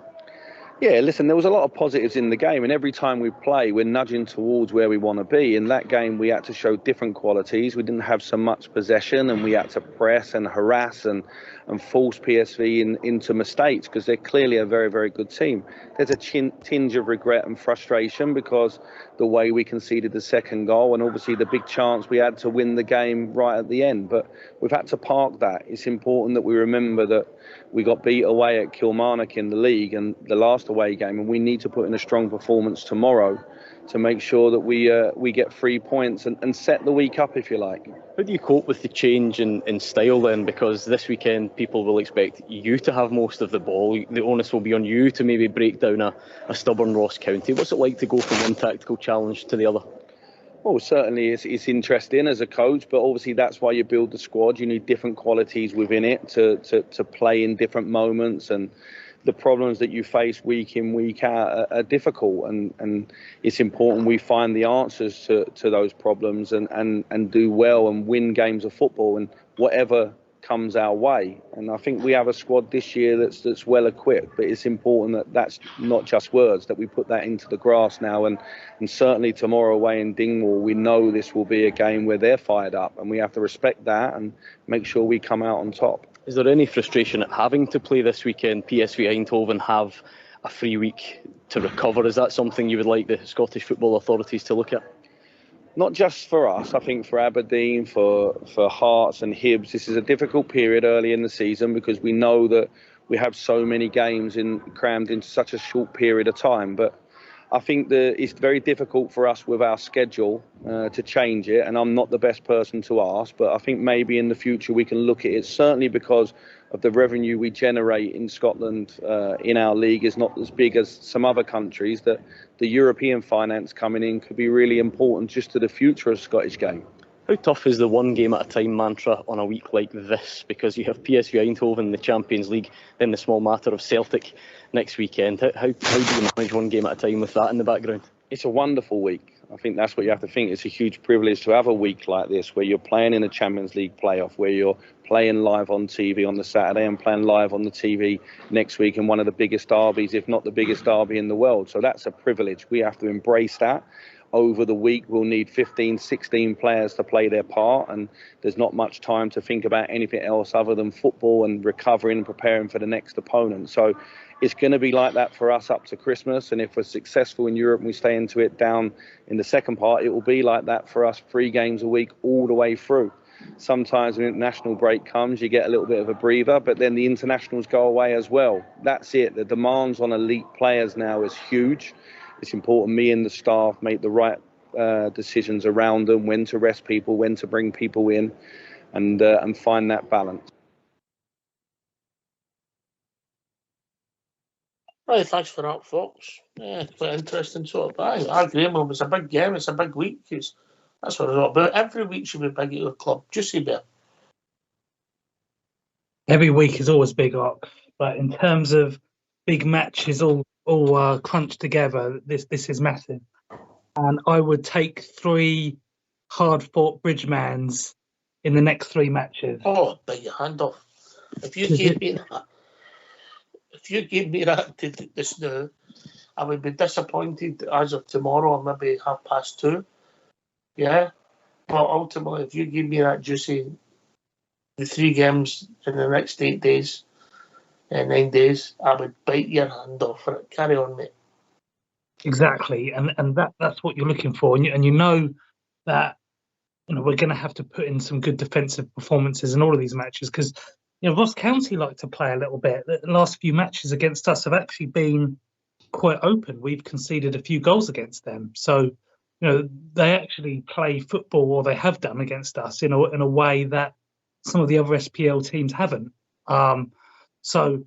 Yeah, listen, there was a lot of positives in the game, and every time we play, we're nudging towards where we want to be. In that game, we had to show different qualities. We didn't have so much possession, and we had to press and harass and force PSV into mistakes, because they're clearly a very, very good team. There's a tinge of regret and frustration because the way we conceded the second goal, and obviously the big chance we had to win the game right at the end. But we've had to park that. It's important that we remember that we got beat away at Kilmarnock in the league and the last away game, and we need to put in a strong performance tomorrow to make sure that we get 3 points and set the week up, if you like. How do you cope with the change in style then? Because this weekend people will expect you to have most of the ball. The onus will be on you to maybe break down a stubborn Ross County. What's it like to go from one tactical challenge to the other? Well, certainly it's interesting as a coach, but obviously that's why you build the squad. You need different qualities within it to play in different moments, and the problems that you face week in, week out are difficult, and it's important we find the answers to those problems and do well and win games of football and whatever comes our way. And I think we have a squad this year that's well equipped, but it's important that that's not just words, that we put that into the grass now, and certainly tomorrow away in Dingwall, we know this will be a game where they're fired up, and we have to respect that and make sure we come out on top. Is there any frustration at having to play this weekend? PSV Eindhoven have a free week to recover. Is that something you would like the Scottish football authorities to look at? Not just for us, I think for Aberdeen, for Hearts and Hibs, this is a difficult period early in the season because we know that we have so many games crammed into such a short period of time. But I think that it's very difficult for us with our schedule to change it, and I'm not the best person to ask, but I think maybe in the future we can look at it, certainly because of the revenue we generate in Scotland in our league is not as big as some other countries, that the European finance coming in could be really important just to the future of Scottish game. How tough is the one game at a time mantra on a week like this? Because you have PSV Eindhoven, the Champions League, then the small matter of Celtic next weekend. How do you manage one game at a time with that in the background? It's a wonderful week. I think that's what you have to think. It's a huge privilege to have a week like this where you're playing in a Champions League playoff, where you're playing live on TV on the Saturday and playing live on the TV next week in one of the biggest derbies, if not the biggest derby in the world. So that's a privilege. We have to embrace that. Over the week, we'll need 15, 16 players to play their part, and there's not much time to think about anything else other than football and recovering and preparing for the next opponent. So it's going to be like that for us up to Christmas, and if we're successful in Europe and we stay into it down in the second part, it will be like that for us 3 games a week all the way through. Sometimes when international break comes, you get a little bit of a breather, but then the internationals go away as well. That's it. The demands on elite players now is huge. It's important me and the staff make the right decisions around them, when to rest people, when to bring people in, and find that balance. Right, thanks for that, Fox. Yeah, quite interesting sort of. I agree, Mum. It's a big game. It's a big week. That's what it's all about. Every week should be big at your club. Juicy bit. Every week is always big, Ark. But in terms of big matches, all crunched together, this is massive. And I would take 3 hard-fought Bridgemans in the next 3 matches. Oh, bite your hand off. If you gave me that to this now, I would be disappointed as of tomorrow, or maybe 2:30. Yeah, but ultimately, if you give me that juicy, the 3 games in the next 8 days, 9 days, I would bite your hand off for it. Carry on, mate. Exactly, and that's what you're looking for, and you know that we're going to have to put in some good defensive performances in all of these matches because Ross County like to play a little bit. The last few matches against us have actually been quite open. We've conceded a few goals against them, so they actually play football, or they have done against us in a way that some of the other SPL teams haven't. So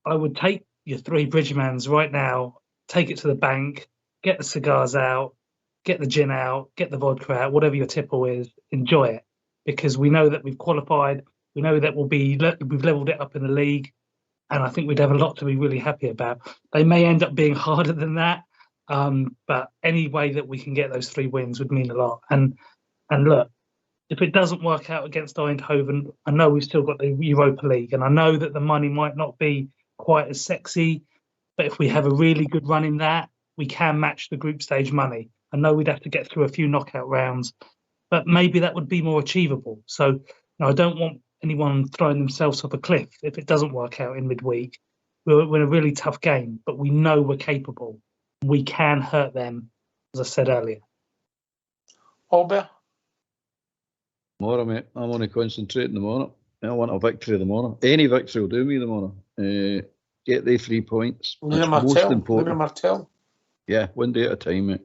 I would take your 3 Bridgemans right now, take it to the bank, get the cigars out, get the gin out, get the vodka out, whatever your tipple is, enjoy it, because we know that we've qualified. We know that we've leveled it up in the league, and I think we'd have a lot to be really happy about. They may end up being harder than that, but any way that we can get those 3 wins would mean a lot. And look, if it doesn't work out against Eindhoven, I know we've still got the Europa League, and I know that the money might not be quite as sexy, but if we have a really good run in that, we can match the group stage money. I know we'd have to get through a few knockout rounds, but maybe that would be more achievable. So I don't want anyone throwing themselves off a cliff if it doesn't work out in midweek. We're in a really tough game, but we know we're capable. We can hurt them, as I said earlier. Albert? Tomorrow, mate. I want to concentrate in the morning. I want a victory in the morning. Any victory will do me in the morning. Get the 3 points. That's most important. Martel. Yeah, 1 day at a time, mate.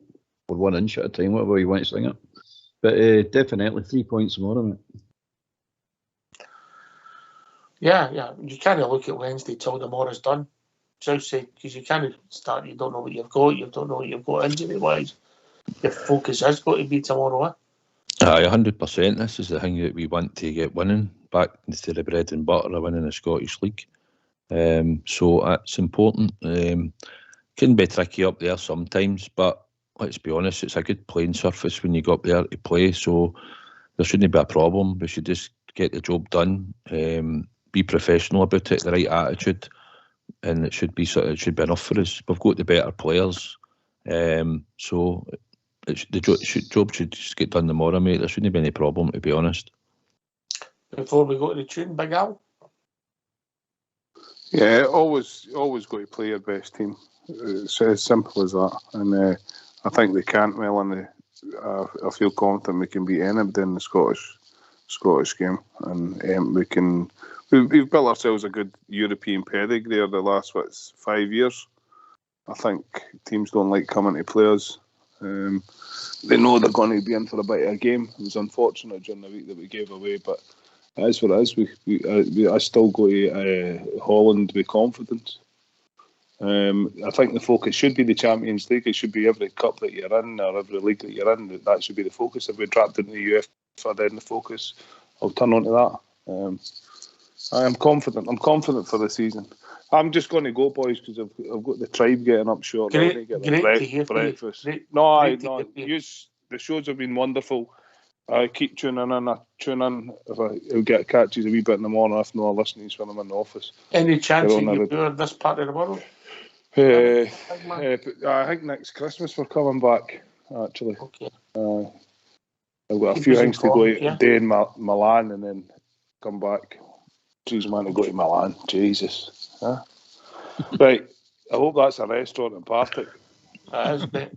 Or 1 inch at a time, whatever you want to sing it. But definitely 3 points tomorrow, mate. Yeah. You can't look at Wednesday till tomorrow's done. Because you can't start, you don't know what you've got injury-wise. Your focus has got to be tomorrow, eh? Aye, 100%. This is the thing that we want to get winning, back into the bread and butter of winning the Scottish League. So it's important. Can be tricky up there sometimes, but let's be honest, it's a good playing surface when you go up there to play, so there shouldn't be a problem. We should just get the job done, be professional about it, the right attitude, and it should be enough for us. We've got the better players, so the job should just get done tomorrow, mate. There shouldn't be any problem, to be honest. Before we go to the tune, Big Al? Yeah, always got to play your best team. It's as simple as that. And I think we can't well, and I feel confident we can beat anybody in the Scottish game, and we've built ourselves a good European pedigree over the last 5 years. I think teams don't like coming to play us. They know they're going to be in for a bit of a game. It was unfortunate during the week that we gave away, but it is what it is. I still go to Holland with confidence. I think the focus should be the Champions League. It should be every cup that you're in or every league that you're in. That should be the focus. If we're trapped in the UEFA, then the focus will turn on to that. I am confident. I'm confident for the season. I'm just going to go, boys, because I've got the tribe getting up shortly. I need to get breakfast. The shows have been wonderful. I keep tuning in. I tune in if I get catches a wee bit in the morning. If not, I listen when I'm in the office. Any chance you're doing this part of the world? I think next Christmas we're coming back, actually. Okay. I've got a few things to go a day in Milan and then come back. Jeez, man, to go to Milan. Jesus. Huh? Right. I hope that's a restaurant in Partick. That is, mate.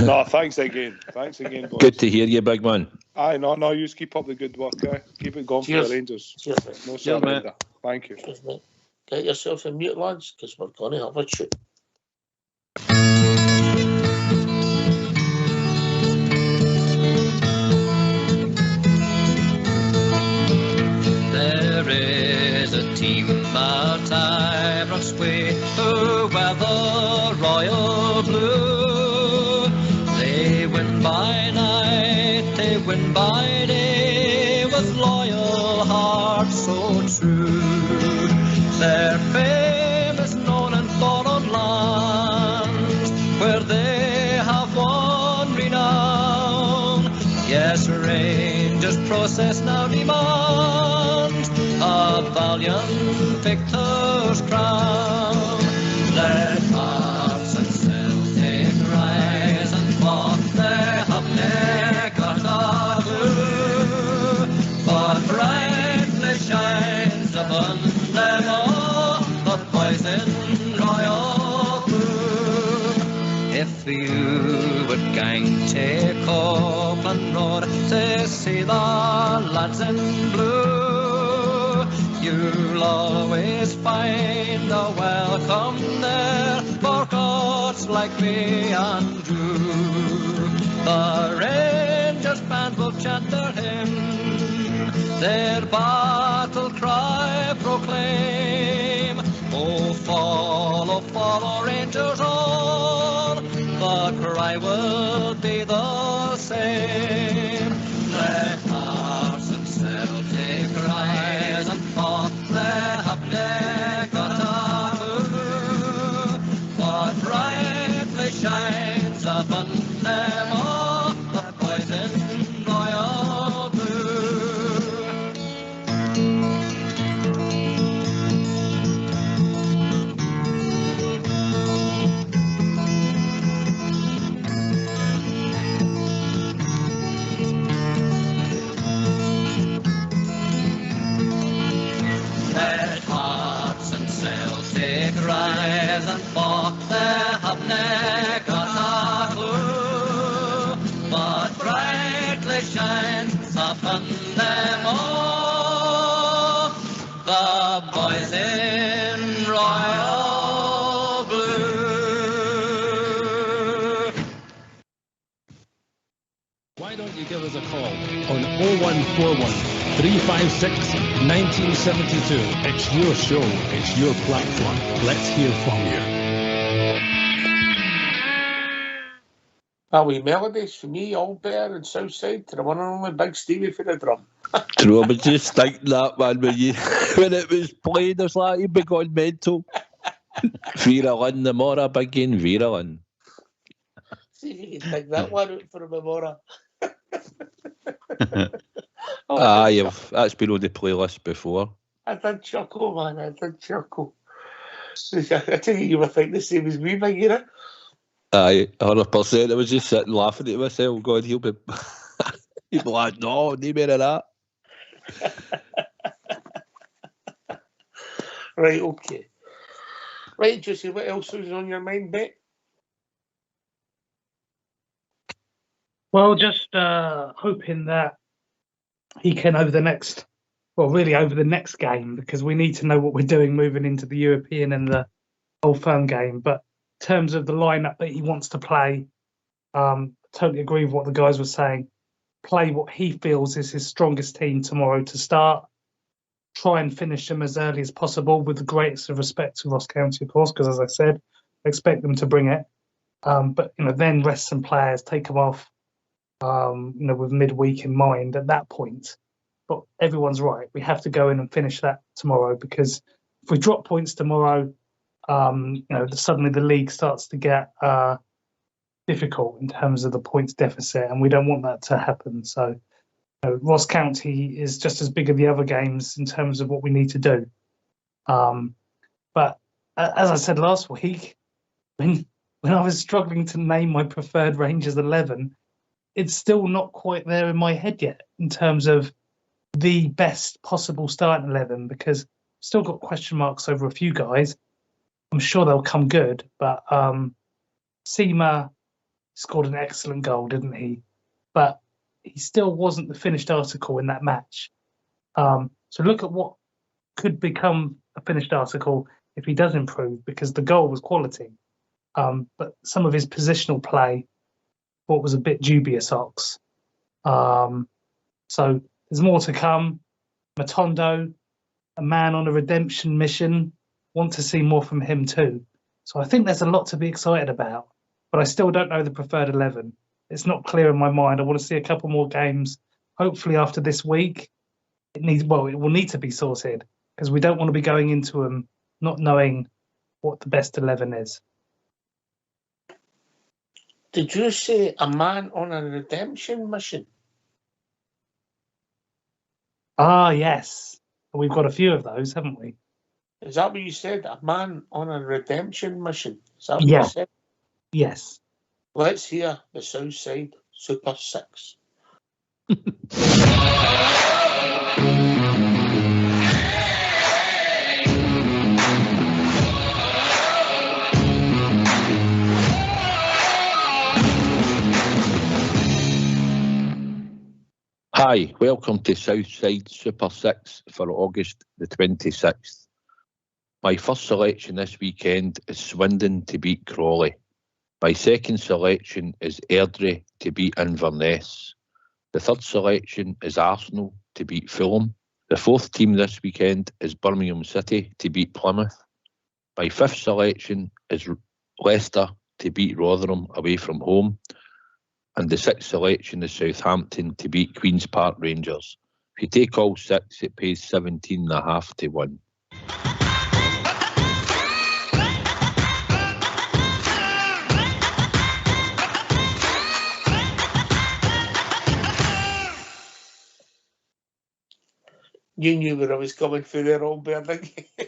No, thanks again, boys. Good to hear you, big man. Aye, no, you just keep up the good work, eh? Keep it going. Cheers. For the Rangers. Cheers, mate. No surrender. Thank you. Cheers, mate. Get yourself a mute, lads, because we're going to have a shoot. There is a team at Irish way who wear the royal blue. They win by night, they win by day, with loyal hearts so true. Their fame is known in foreign lands, where they have won renown. Yeah. process now demand a valiant victor's crown. Let hearts and Celtic rise and walk, they have never got a clue, but brightly shines upon them all the poison royal blue. If you would gang take Copeland Road to see the lads in blue, you'll always find a welcome there for gods like me and you. The Rangers band will chant their hymn, their battle cry proclaim. Oh, follow Rangers on, the cry will be the same. Let hearts and Celtic rise and fall, they have never got a clue, but brightly shines upon them all the poison royal blue. Let hearts and Celtic rise and fall, they have never got a clue, but brightly shines upon them all the boys in royal blue. Why don't you give us a call on 0141 356 1972. It's your show, it's your platform. Let's hear from you. That wee melodies for me, all better and Southside to the one and only Big Stevie for the drum. True, I was just thinking that, man, when it was played, it's like you'd be going mental. Vera Lynn, the Mora, big in Vera Lynn. See if you can dig that one out for a Memora. That's been on the playlist before. I did chuckle, man. I did chuckle. I tell you were thinking the same as me, Big, you know? Aye, 100%. I was just sitting laughing at myself, God, he'll be like, no, no more of that. Right, okay. Right, Juicy, what else was on your mind, mate? Well, just hoping that he can over the next game, because we need to know what we're doing moving into the European and the Old Firm game. But in terms of the lineup that he wants to play, totally agree with what the guys were saying. Play what he feels is his strongest team tomorrow to start. Try and finish them as early as possible, with the greatest of respect to Ross County, of course, because as I said, I expect them to bring it. But then rest some players, take them off, with midweek in mind at that point. But everyone's right. We have to go in and finish that tomorrow, because if we drop points tomorrow, suddenly the league starts to get difficult in terms of the points deficit, and we don't want that to happen. So Ross County is just as big as the other games in terms of what we need to do. But as I said last week, when I was struggling to name my preferred Rangers 11, it's still not quite there in my head yet in terms of the best possible starting 11, because I've still got question marks over a few guys. I'm sure they'll come good, but Seema scored an excellent goal, didn't he? But he still wasn't the finished article in that match. So look at what could become a finished article if he does improve, because the goal was quality. But some of his positional play, what was a bit dubious, Ox. So there's more to come. Matondo, a man on a redemption mission, want to see more from him too. So I think there's a lot to be excited about, but I still don't know the preferred 11. It's not clear in my mind. I want to see a couple more games. Hopefully after this week, it will need to be sorted, because we don't want to be going into them not knowing what the best 11 is. Did you say a man on a redemption mission? Ah, yes. We've got a few of those, haven't we? Is that what you said? A man on a redemption mission? Is that what Yeah. you said? Yes. Let's hear the Southside Super Six. Hi, welcome to Southside Super 6 for August the 26th. My first selection this weekend is Swindon to beat Crawley. My second selection is Airdrie to beat Inverness. The third selection is Arsenal to beat Fulham. The fourth team this weekend is Birmingham City to beat Plymouth. My fifth selection is Leicester to beat Rotherham away from home. And the sixth selection is Southampton to beat Queen's Park Rangers. If you take all six, it pays 17.5 to win. You knew where I was coming through there, old bear, didn't you?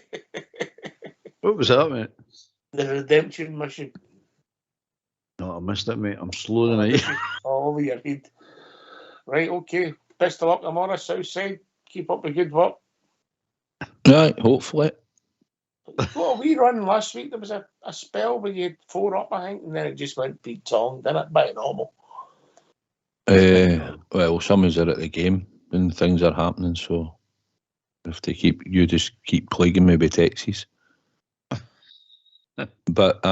What was that, mate? The redemption mission. No, I missed it, mate. I'm slow tonight. All over your head. Right, okay. Best of luck tomorrow, Southside. Keep up the good work. Right, hopefully. What we run last week, there was a spell where you had 4 up, I think, and then it just went Pete Tong, didn't it? By normal. Well, some is are at the game and things are happening, so if they just keep plaguing me with texts. But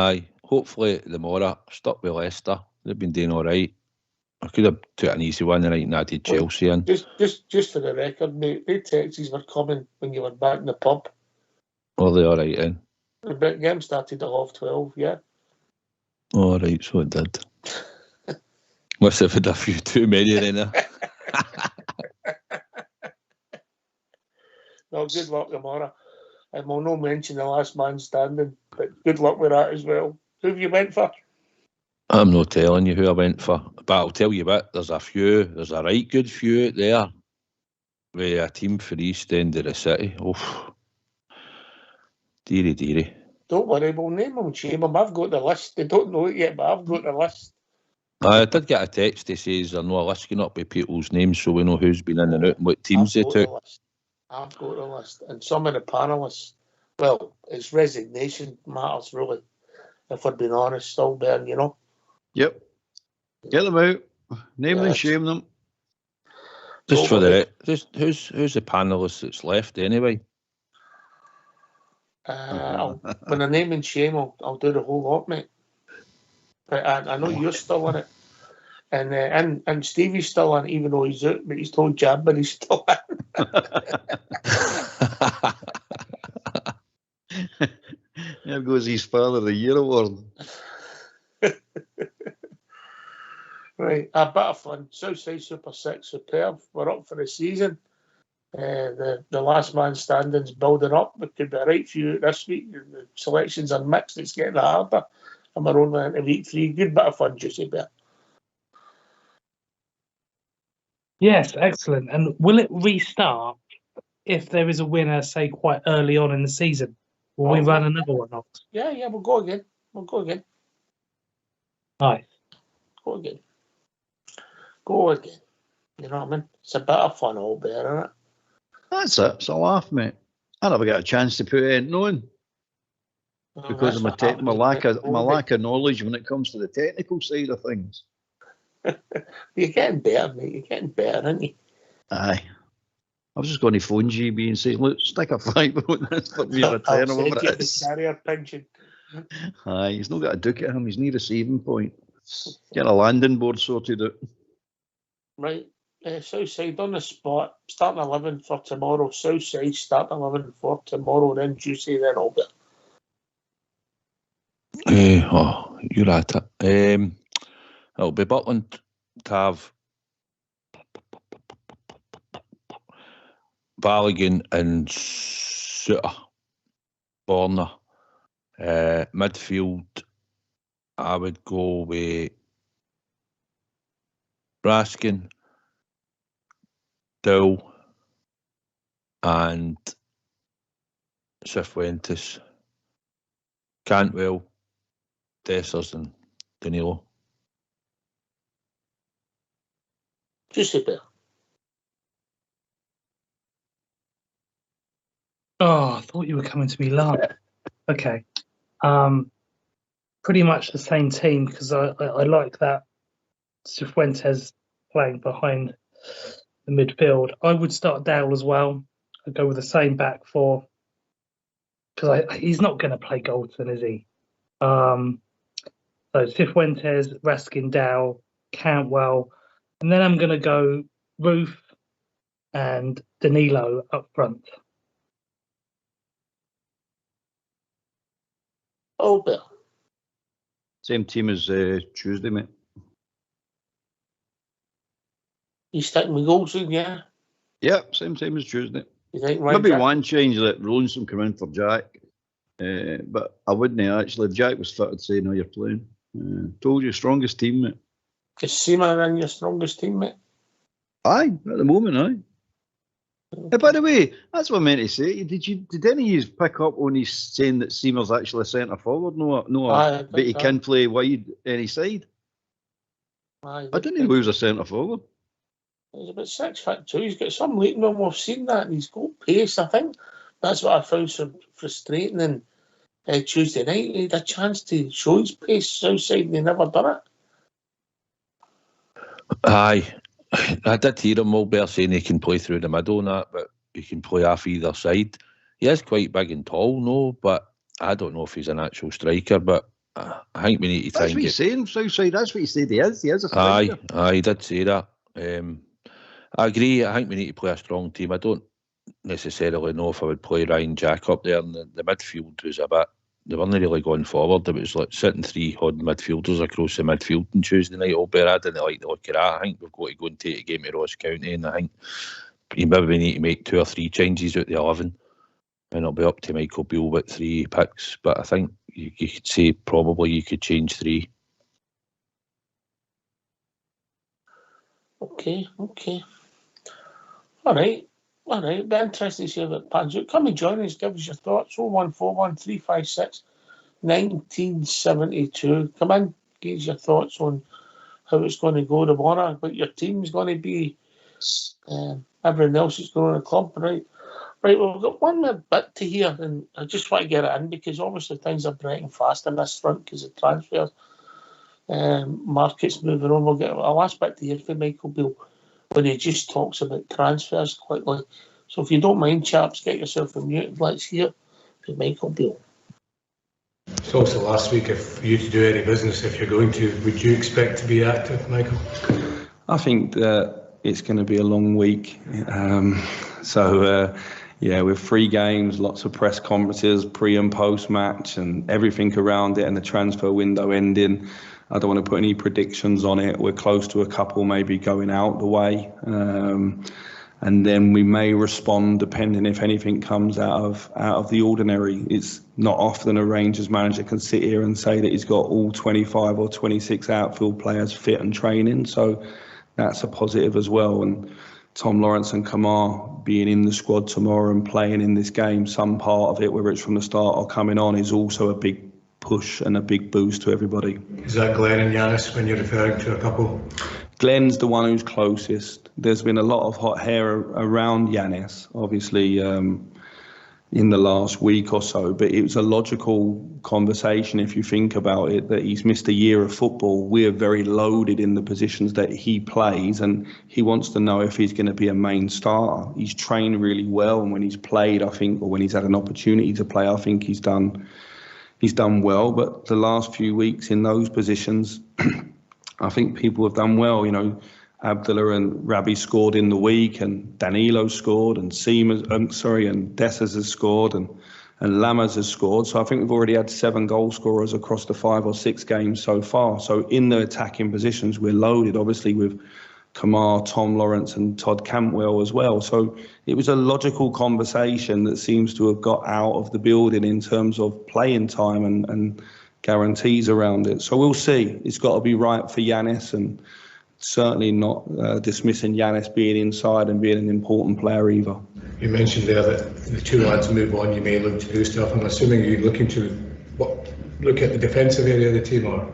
hopefully tomorrow, stuck with Leicester. They've been doing all right. I could have took an easy one tonight and added Chelsea in. Just for the record, mate, the texts were coming when you were back in the pub. Well, they all right then. The big game started at 12:30, yeah. All right, so it did. Must have had a few too many then. No, good luck tomorrow. And we'll not mention the last man standing, but good luck with that as well. Who have you went for? I'm not telling you who I went for, but I'll tell you what, there's a right good few out there with a team for the East End of the city. Oof. Deary. Don't worry, we'll name them, shame them. I've got the list. They don't know it yet, but I've got the list. I did get a text that says there's no a list going up with people's names so we know who's been in and out and what teams they took. I've got the list. And some of the panellists, well, it's resignation matters, really. If we're being honest, still there, you know. Yep. Get them out. Name them, shame them. Just for the who's the panellist that's left anyway? When I name and shame, I'll do the whole lot, mate. But I know you're still in it. And Stevie's still in, even though he's out, but he's told Jab, but he's still in. There goes his Father of the Year award. Right, a bit of fun. Southside Super 6, superb. We're up for the season. The last man standing's building up. There could be a right few this week. The selections are mixed. It's getting harder. And we're only into week 3. Good bit of fun, Juicy Bear. Yes, excellent. And will it restart if there is a winner, say, quite early on in the season? Will we run another one off? Yeah, we'll go again. Nice. Go again. You know what I mean? It's a bit of fun all there, isn't it? That's it. It's a laugh, mate. I never get a chance to put it on because of my lack of knowledge when it comes to the technical side of things. You're getting better, mate. You're getting better, aren't you? Aye. I was just going to phone GB and say, look, stick a fiver on this for me return or whatever it is. Carrier pension. Aye, he's not got a duke at him. He's near a saving point. Get a landing board sorted out. Right. Southside on the spot. Starting 11 for tomorrow. Southside starting 11 for tomorrow. Then Juicy, then Albert. You're at it. It'll be Butland, Tav, Balogun and Suter, Borna. Midfield, I would go with Raskin, Dill, and Cifuentes, Cantwell, Dessers and Danilo. Just a bit. Oh, I thought you were coming to me last. Okay. Pretty much the same team, because I like that Cifuentes playing behind the midfield. I would start Dale as well. I'd go with the same back four, because he's not going to play Goldson, is he? So Cifuentes, Raskin, Dale, Cantwell, and then I'm going to go Roof and Danilo up front. Oh, Bill. Same team as Tuesday, mate. You sticking with Goldson, yeah? Yep, same time as Tuesday. You think Maybe one change that Ronson come in for Jack, but I wouldn't actually. If Jack was fit, I'd say no, you're playing. Told you, strongest team, mate. Is Seaman in your strongest team, mate? Aye, at the moment, aye. By the way, that's what I meant to say. Did any of you pick up on he's saying that Seamer's actually a centre forward? No, but he can play wide any side. Aye, I didn't know he was a centre forward. He's about 6'2". He's got some latent on. We've seen that, and he's got pace. I think that's what I found so frustrating. And Tuesday night, he had a chance to show his pace outside, and he never done it. Aye, I did hear him all better saying he can play through the middle and that, but he can play off either side. He is quite big and tall, no, but I don't know if he's an actual striker. But I think we need to try and get... That's what he's saying, Southside. That's what he said he is. He is a striker. Aye, he did say that. I agree. I think we need to play a strong team. I don't necessarily know if I would play Ryan Jack up there. And the midfield was a bit... They weren't really going forward. It was like sitting three odd midfielders across the midfield on Tuesday night. I didn't like the look of that. I think we've got to go and take a game to Ross County, and I think maybe we need to make 2 or 3 changes out the 11, and it'll be up to Michael Beale with 3 picks. But I think you could say probably you could change 3. Okay. All right. Be interesting to see how it pans out. Come and join us. Give us your thoughts. 0141 356 1972. Come in. Give us your thoughts on how it's going to go tomorrow, what your team's going to be, everything else that's going on in the club. Right, well, we've got one more bit to hear, and I just want to get it in because obviously things are breaking fast in this front because of transfers. Markets moving on. We'll get a last bit to hear from Michael Beale when he just talks about transfers quickly. So if you don't mind, chaps, get yourself unmuted. Let's hear from Michael Beale. It's also last week. If you to do any business, if you're going to, would you expect to be active, Michael? I think that it's going to be a long week. With 3 games, lots of press conferences, pre and post match, and everything around it, and the transfer window ending. I don't want to put any predictions on it. We're close to a couple maybe going out the way. And then we may respond depending if anything comes out of the ordinary. It's not often a Rangers manager can sit here and say that he's got all 25 or 26 outfield players fit and training. So that's a positive as well. And Tom Lawrence and Kamar being in the squad tomorrow and playing in this game, some part of it, whether it's from the start or coming on, is also a big push and a big boost to everybody. Is that Glenn and Yanis when you're referring to a couple? Glenn's the one who's closest. There's been a lot of hot hair around Yanis, obviously, in the last week or so, but it was a logical conversation if you think about it, that he's missed a year of football. We're very loaded in the positions that he plays, and he wants to know if he's going to be a main starter. He's trained really well, and when he's played, I think, or when he's had an opportunity to play, I think he's done well. But the last few weeks in those positions, I think people have done well. You know, Abdullah and Rabi scored in the week, and Danilo scored, and and Dessers has scored, and Lammers has scored. So I think we've already had 7 goal scorers across the 5 or 6 games so far. So in the attacking positions, we're loaded, obviously, with Kamar, Tom Lawrence and Todd Cantwell as well. So it was a logical conversation that seems to have got out of the building in terms of playing time and guarantees around it. So we'll see. It's got to be right for Yanis, and certainly not dismissing Yanis being inside and being an important player either. You mentioned there that the two lads move on, you may look to do stuff. I'm assuming you're looking to look at the defensive area of the team, or?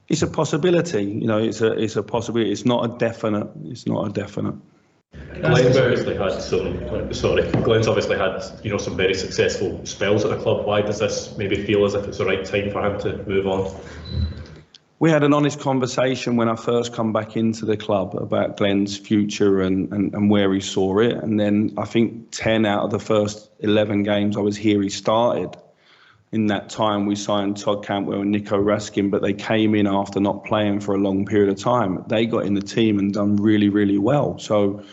It's a possibility, you know. It's a possibility. It's not a definite. Glenn's obviously had some very successful spells at the club. Why does this maybe feel as if it's the right time for him to move on? We had an honest conversation when I first come back into the club about Glenn's future and where he saw it. And then I think 10 out of the first 11 games I was here, he started. In that time, we signed Todd Cantwell and Nico Raskin, but they came in after not playing for a long period of time. They got in the team and done really, really well. So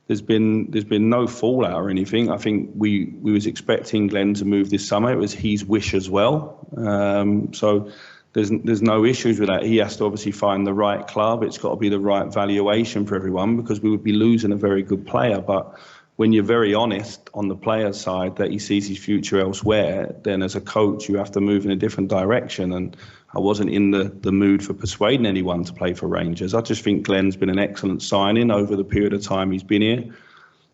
there's been no fallout or anything. I think we was expecting Glenn to move this summer. It was his wish as well. So there's no issues with that. He has to obviously find the right club. It's got to be the right valuation for everyone, because we would be losing a very good player. But when you're very honest on the player's side that he sees his future elsewhere, then as a coach you have to move in a different direction. And I wasn't in the mood for persuading anyone to play for Rangers. I just think Glenn's been an excellent signing over the period of time he's been here.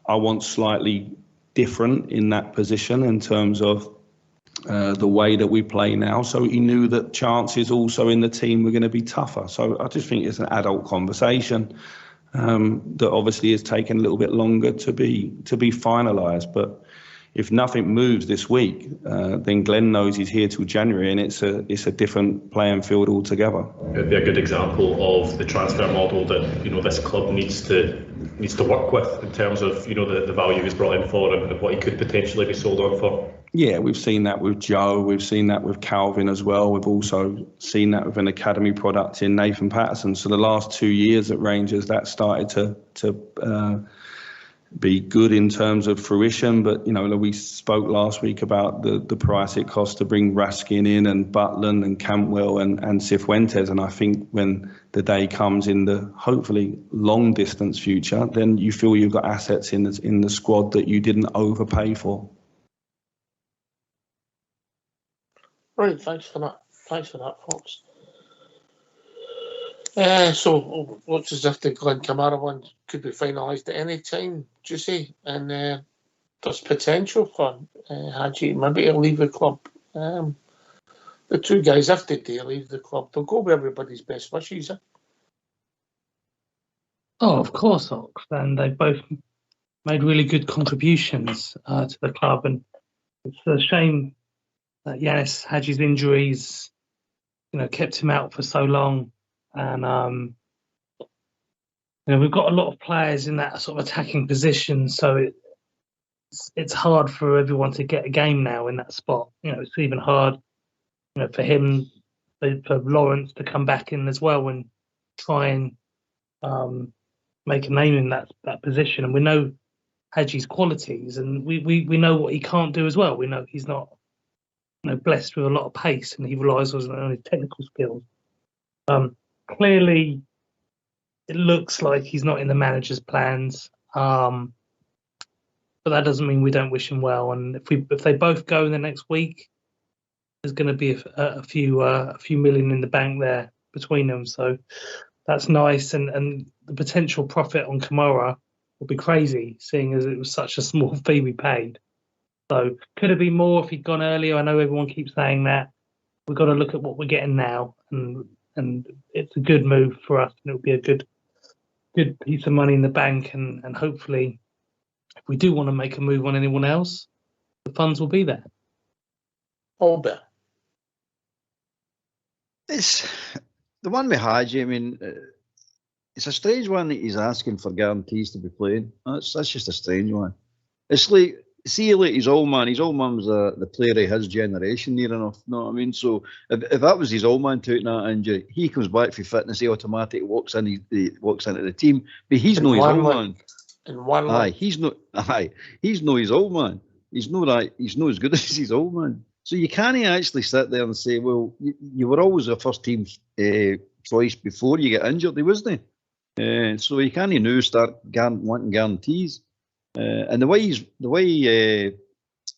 I want slightly different in that position in terms of the way that we play now. So he knew that chances also in the team were going to be tougher. So I just think it's an adult conversation that obviously has taken a little bit longer to be finalised. But if nothing moves this week, then Glenn knows he's here till January, and it's a different playing field altogether. It'd be a good example of the transfer model that this club needs to work with in terms of the value he's brought in for and what he could potentially be sold on for. Yeah, we've seen that with Joe. We've seen that with Calvin as well. We've also seen that with an academy product in Nathan Patterson. So the last 2 years at Rangers, that started to be good in terms of fruition. But we spoke last week about the price it costs to bring Raskin in, and Butland and Cantwell and Cifuentes. And I think when the day comes in the hopefully long distance future, then you feel you've got assets in the squad that you didn't overpay for. Right, thanks for that, folks. So looks as if the Glenn Kamara one could be finalised at any time, do you see? And there's potential for Hadji maybe to leave the club. The two guys, if they do leave the club, they'll go with everybody's best wishes. Oh, of course, Ox. And they've both made really good contributions to the club. And it's a shame that Yanis Hadji's injuries, kept him out for so long. And we've got a lot of players in that sort of attacking position, so it's hard for everyone to get a game now in that spot. It's even hard, for him, for Lawrence to come back in as well and try and make a name in that position. And we know Hadji's qualities, and we know what he can't do as well. We know he's not, blessed with a lot of pace, and he relies on his technical skills. Clearly, it looks like he's not in the manager's plans, but that doesn't mean we don't wish him well. And if they both go in the next week, there's going to be a few million in the bank there between them. So that's nice, and the potential profit on Kamara will be crazy, seeing as it was such a small fee we paid. So could it be more if he'd gone earlier? I know everyone keeps saying that. We've got to look at what we're getting now, and it's a good move for us, and it'll be a good piece of money in the bank, and hopefully, if we do want to make a move on anyone else, the funds will be there. All bet. It's the one with Hadji. I mean, it's a strange one that he's asking for guarantees to be playing. That's just a strange one. It's like, see, like his old man. His old man was the player of his generation, near enough. You know what I mean? So if that was his old man taking that injury, he comes back for fitness, he automatically walks into the team. But he's not his old man. He's not his old man. He's not as good as his old man. So you can't actually sit there and say, well, you were always a first team choice before you get injured, wasn't he? So you can't now start wanting guarantees. And the way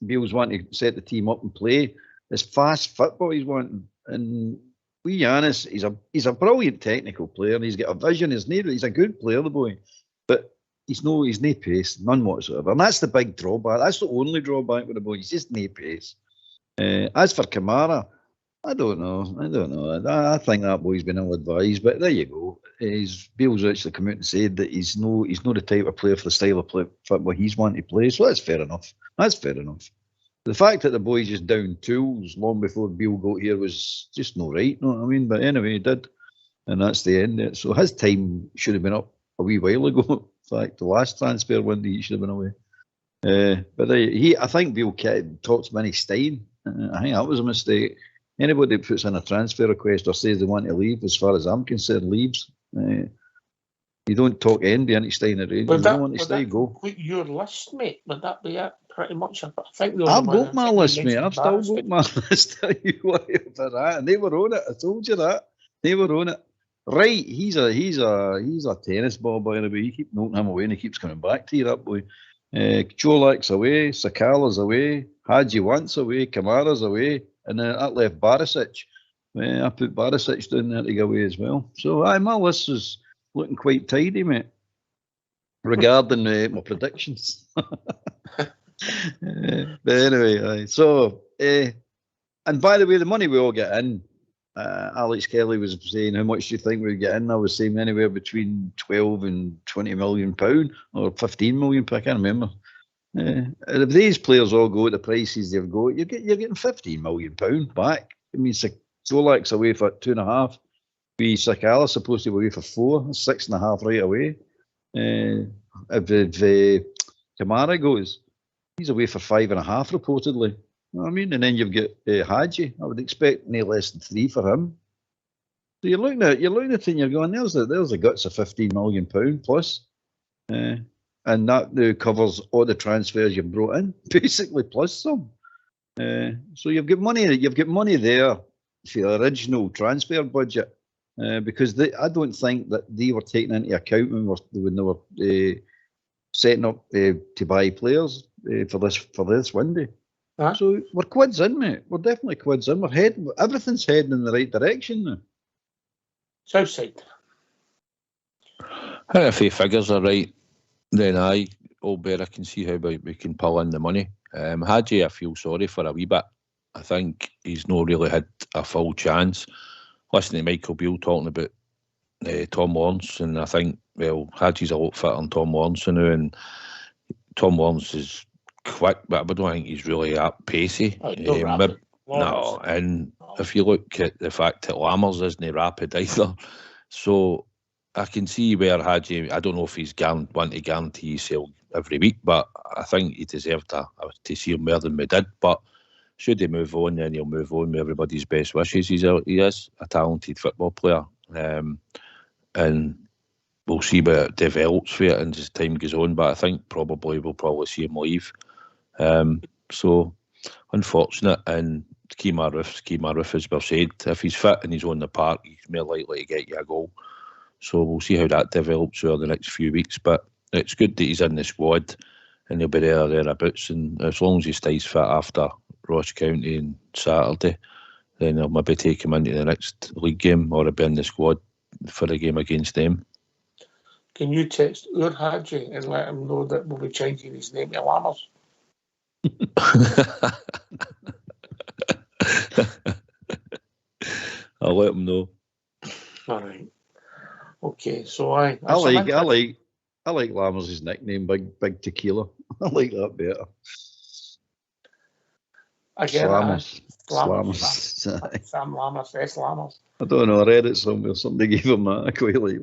Beale's wanting to set the team up and play is fast football he's wanting. And be honest, he's a brilliant technical player, and he's got a vision. He's a good player, the boy, but he's no pace, none whatsoever. And that's the big drawback. That's the only drawback with the boy. He's just no pace. As for Kamara, I don't know. I think that boy's been ill-advised, but there you go. Beale's actually come out and said that he's no the type of player for the style of football he's wanting to play. So that's fair enough. The fact that the boy just down tools long before Beale got here was just no right, know what I mean? But anyway, he did, and that's the end of it. So his time should have been up a wee while ago. In fact, the last transfer window he should have been away. But I think Beale talks Minnie Stein. I think that was a mistake. Anybody that puts in a transfer request or says they want to leave, as far as I'm concerned, leaves. You don't talk Andy into staying at Rangers. You don't want to stay, go. Your list, mate, would that be it? Pretty much. I think I've got my list, mate. I've still got my list. Tell you what, for that, and they were on it. I told you that they were on it. Right, he's a tennis ball, by the way. You keep knocking him away, and he keeps coming back to you, that boy. Colak's away, Sakala's away, Hadji Want's away, Kamara's away, and then that left Barisic. I put Barisic down there to go away as well. So my list is looking quite tidy, mate, regarding my predictions. But anyway, so and by the way, the money we all get in, Alex Kelly was saying, how much do you think we get in? I was saying anywhere between 12 and 20 million pound, or 15 million, I can't remember. If these players all go at the prices they've got, you're getting 15 million pound back. I mean, Colak's away for 2.5. Sakala's supposed to be away for 4, 6.5 right away. If Kamara goes, he's away for 5.5 reportedly. You know what I mean? And then you've got Hadji. I would expect no less than 3 for him. So you're looking at it and you're going, there's the guts of 15 million pound plus. And that now covers all the transfers you've brought in, basically, plus some. So you've got money there for the original transfer budget. Because I don't think that they were taken into account when they were setting up to buy players for this window. Huh? So we're quids in, mate. We're definitely quids in. Everything's heading in the right direction now. South side. If the figures are right, then I can see how we can pull in the money. Hadji, I feel sorry for a wee bit. I think he's not really had a full chance. Listening to Michael Beale talking about Tom Lawrence, and I think, well, Hadji's a lot fitter than Tom Lawrence now, and Tom Lawrence is quick, but I don't think he's really that pacey. No, and if you look at the fact that Lammers isn't rapid either, so I can see where Hadji, I don't know if he's want to guarantee himself every week, but I think he deserved to see him more than we did. But should he move on, then he'll move on with everybody's best wishes. He is a talented football player, and we'll see where it develops for it and as time goes on. But I think we'll probably see him leave. So unfortunate. And Kemar Roof, as we've said, if he's fit and he's on the park, he's more likely to get you a goal. So we'll see how that develops over the next few weeks. But it's good that he's in the squad and he'll be thereabouts. And as long as he stays fit after Ross County on Saturday, then I'll maybe take him into the next league game, or I'll be in the squad for the game against them. Can you text Ur Hadji and let him know that we'll be changing his name to Lammers? I'll let him know. All right. Okay, so I like Lammers' nickname, Big Tequila. I like that better. Again, Slammers. Sam Lammers, S. Lammers. I don't know, I read it somewhere. Somebody gave him that. I quite like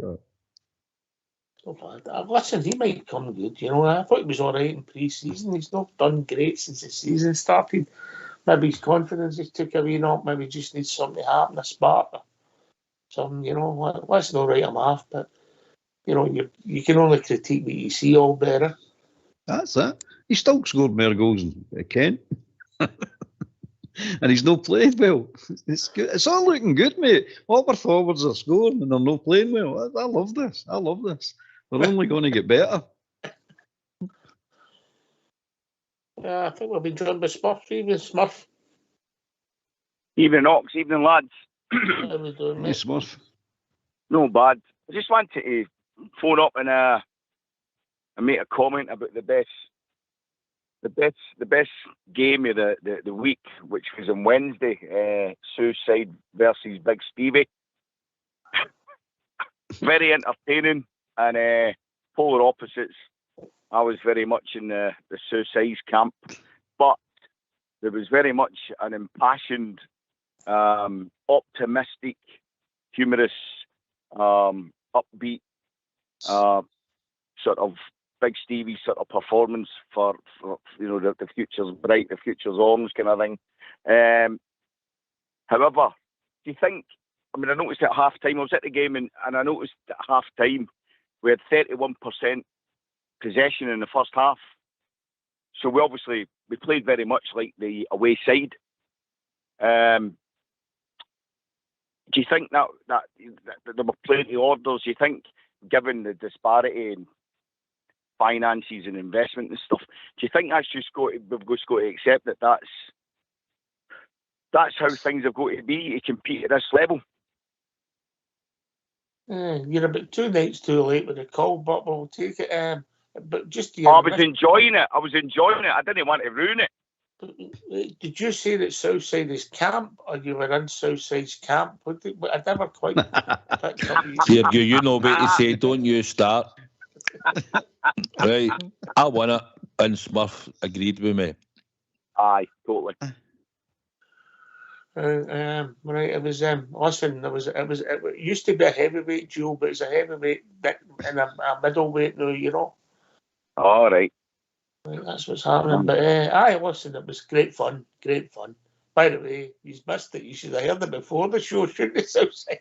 that. Listen, he might come good, you know. I thought he was all right in pre-season. He's not done great since the season started. Maybe his confidence just took a wee knock. Maybe just needs something to happen, a spark. Something, you know. Let's not write him off, but, you know, you can only critique what you see all better. That's it. He still scored more goals than Kent. And he's not played well. It's good. It's all looking good, mate. All our forwards are scoring and they're not playing well. I love this. We're only going to get better. Yeah, I think we'll be joined by Smurf. Evening, Smurf. Evening, Ox. Evening, lads. How we doing, mate? Smurf. No bad. I just wanted to phone up and make a comment about the best game of the week, which was on Wednesday, Suicide versus Big Stevie. Very entertaining and polar opposites. I was very much in the Suicide's camp, but there was very much an impassioned, optimistic, humorous, upbeat, sort of Big Stevie sort of performance for the future's bright, the future's orange kind of thing. However, do you think? I mean, I noticed at half time. I was at the game and I noticed at half time we had 31% possession in the first half. So we played very much like the away side. Do you think that there were plenty of orders? Do you think, given the disparity in finances and investment and stuff, do you think that's we've just got to accept that's how things have got to be to compete at this level? You're about 2 nights too late with the call, but we'll take it. But just I was enjoying it. I didn't want to ruin it. Did you say that Southside is camp, or you were in Southside's camp? I never quite picked up. Here, you know what to say. Don't you start. Right, I won it, and Smurf agreed with me. Aye, totally. Right, it was listen, it used to be a heavyweight duel, but it's a heavyweight and a middleweight now, you know. All right. Right, that's what's happening. But aye, listen, it was great fun. By the way, you missed it. You should have heard it before the show, shouldn't you, Southside?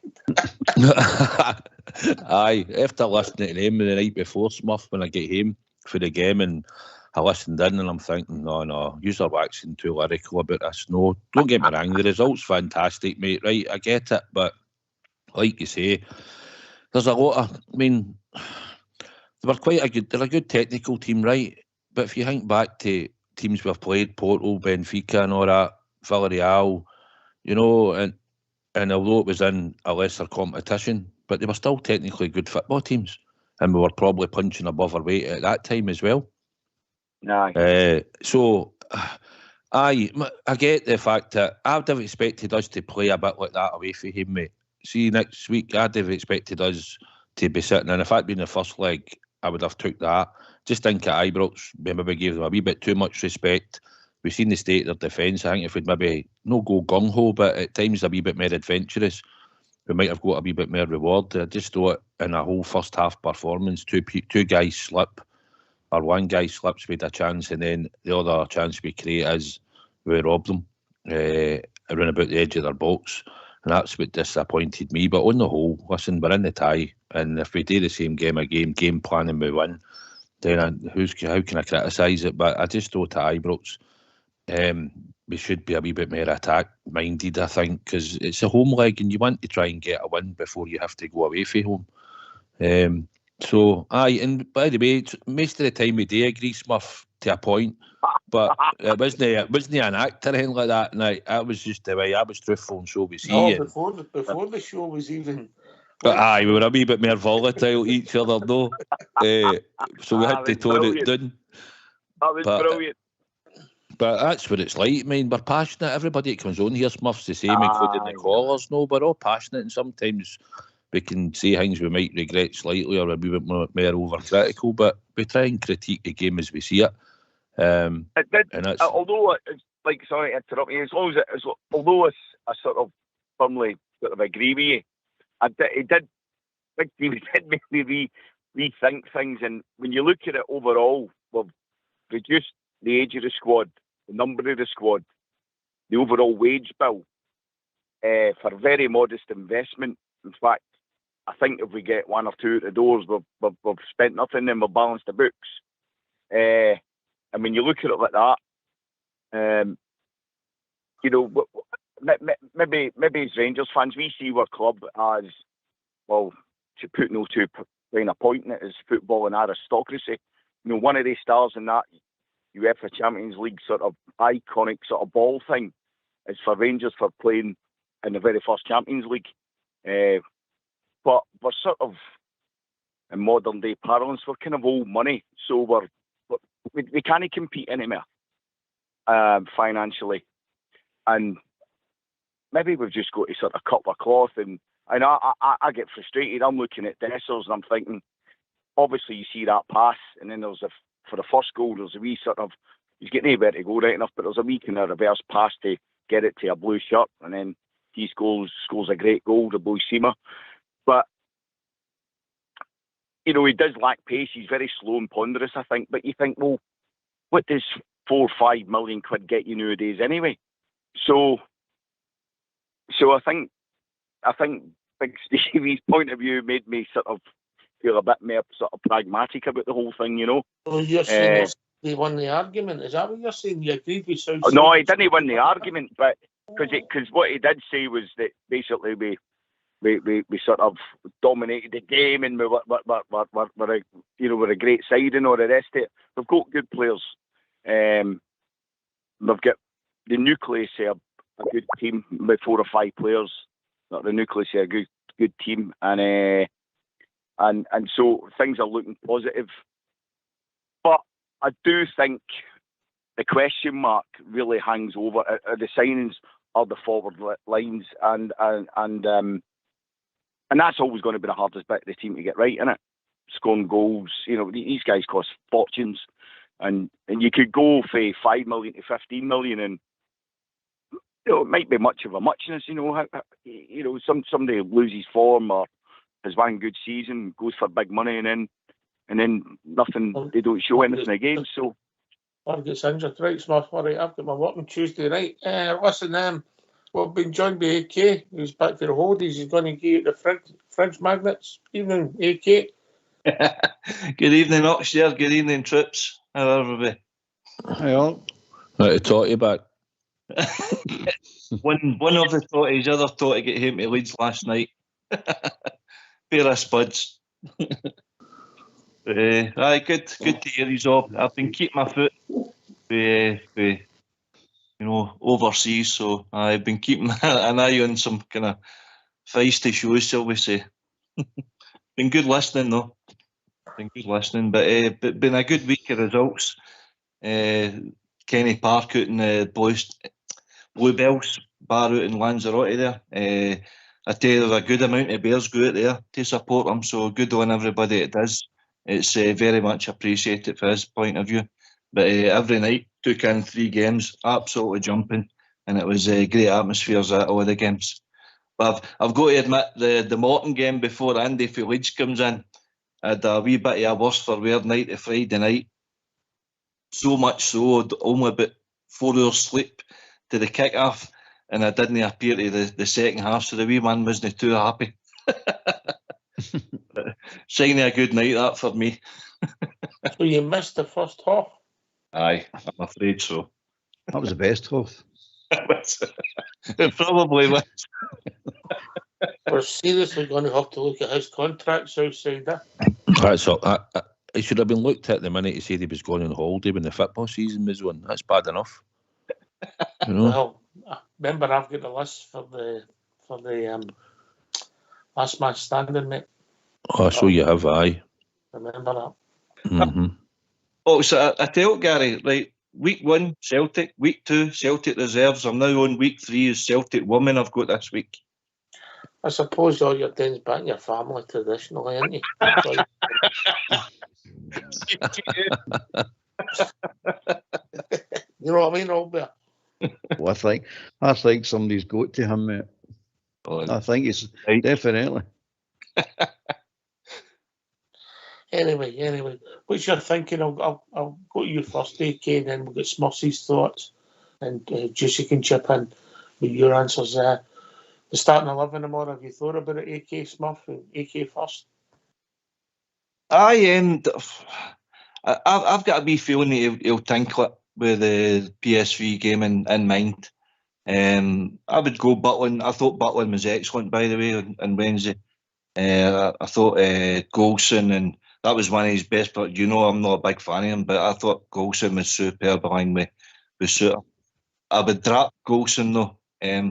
Aye, after listening to them the night before, Smurf, when I get home for the game, and I listened in and I'm thinking, no, you are waxing too lyrical about this. No, don't get me wrong, the result's fantastic, mate, right? I get it, but like you say, there's a lot of, I mean, they're a good technical team, right? But if you think back to teams we've played, Porto, Benfica and all that, Villarreal, you know, and although it was in a lesser competition, but they were still technically good football teams, and we were probably punching above our weight at that time as well. Aye. So, I get the fact that I would have expected us to play a bit like that away from him, mate. See, next week, I'd have expected us to be sitting, and if I'd been the first leg, I would have took that. Just think at Ibrox, we maybe gave them a wee bit too much respect. We've seen the state of their defence. I think if we'd maybe not go gung-ho, but at times a wee bit more adventurous, we might have got a wee bit more reward. I just thought in a whole first half performance, two guys slip, or one guy slips with a chance, and then the other chance we create is we rob them around about the edge of their box. And that's what disappointed me. But on the whole, listen, we're in the tie, and if we do the same game plan and we win, then how can I criticise it? But I just thought at Ibrox, we should be a wee bit more attack-minded, I think, because it's a home leg and you want to try and get a win before you have to go away from home. So, aye, and by the way, most of the time we do agree, Smurf, to a point, but it wasn't an act or anything like that. And that was just the way I was truthful, and so was he. No, before the show was even... But aye, we were a wee bit more volatile each other, though. So we had to tone it down. That was brilliant. But that's what it's like. I mean, we're passionate. Everybody that comes on here, Smurf's the same, including the callers. No, we're all passionate, and sometimes we can say things we might regret slightly or a wee bit more overcritical, but we try and critique the game as we see it. It did, and that's... although, like, sorry to interrupt you, although I sort of firmly sort of agree with you, Big Stevie did make me rethink things. And when you look at it overall, we've reduced the age of the squad, the number of the squad, the overall wage bill for very modest investment. In fact, I think if we get one or two at the doors, we've spent nothing and we've balanced the books. And when you look at it like that, you know, maybe as Rangers fans, we see our club as, well, to put no too fine a point in it, as football and aristocracy. You know, one of the stars in that UEFA Champions League sort of iconic sort of ball thing is for Rangers for playing in the very first Champions League. But we're sort of, in modern day parlance, we're kind of old money, so we can't compete anymore financially, and maybe we've just got to sort of cut our cloth. And I get frustrated. I'm looking at Dessers and I'm thinking, obviously you see that pass, and then for the first goal there's a wee sort of, he's getting anywhere to go right enough, but there's a wee kind of reverse pass to get it to a blue shirt, and then he scores a great goal, the blue seamer. But he does lack pace. He's very slow and ponderous, I think. But you think, well, what does 4 or 5 million quid get you nowadays anyway? So I think Big Stevie's point of view made me sort of feel a bit more sort of pragmatic about the whole thing, So you're saying he won the argument? Is that what you're saying? You agreed with South? No, he didn't win the argument, but because what he did say was that basically we sort of dominated the game, and we're a great side and all the rest of it. We've got good players. We've got the nucleus here, a good team with 4 or 5 players. Not the nucleus here, a good team, and so things are looking positive. But I do think the question mark really hangs over the signings of the forward lines, and that's always going to be the hardest bit of the team to get right, isn't it? Scoring goals. These guys cost fortunes, and you could go for 5 million to 15 million, and it might be much of a muchness. Somebody loses form or has one good season, goes for big money, and then nothing. They don't show anything again. So I've got injured, right, Smith? All right, I've got my work on Tuesday night. Listen, we've been joined by AK. He's back for the holidays. He's going to give you the fridge magnets. Evening, AK. Good evening, Oxshire. Good evening, troops. How are everybody? Hi, all. Right, to talk to you back. One of the totties, the other totty get home to Leeds last night. Pair of spuds. Aye, good to hear he's off. I've been keeping my foot overseas, so I've been keeping an eye on some kind of feisty shows, shall we say. Been good listening though. But been a good week of results. Kenny Park out in the Bluebells bar out in Lanzarote there. I tell you, there's a good amount of Bears go out there to support them, so good on everybody that does. It's very much appreciated from his point of view. But every night, took in 3 games, absolutely jumping, and it was great atmospheres at all the games. But I've got to admit, the Morton game before Andy for Leeds comes in, I had a wee bit of a worse for wear night to Friday night. So much so, only about 4 hours sleep to the kick-off, and I didn't appear to the second half, so the wee man wasn't too happy. Signing a good night, that, for me. So you missed the first half? Aye, I'm afraid so. That was the best half. It probably was. We're seriously going to have to look at his contracts outside that. That's all. It should have been looked at the minute he said he was going on holiday when the football season was on. That's bad enough. Well, remember, I've got the list for the last man standing, mate. Oh, so you have, aye. Remember that. Mm-hmm. Oh, so I tell Gary, right, week 1, Celtic, week 2, Celtic reserves. I'm now on week 3 is Celtic women I've got this week. I suppose all you're doing is back in your family traditionally, aren't you? You know what I mean, Albert? Well, I think somebody's got to him, mate. I think it's definitely. Anyway, what's your thinking? I'll go to you first, AK, and then we'll get Smursey's thoughts, and Juicy can chip in with your answers there. The starting 11 tomorrow, have you thought about it, AK Smurf? AK first? I've got a wee feeling that he'll tinkle it with the PSV game in mind. I would go Butland. I thought Butland was excellent, by the way, on Wednesday. I thought Golson, and that was one of his best, but I'm not a big fan of him, but I thought Golson was superb along with Suter. I would drop Golson though.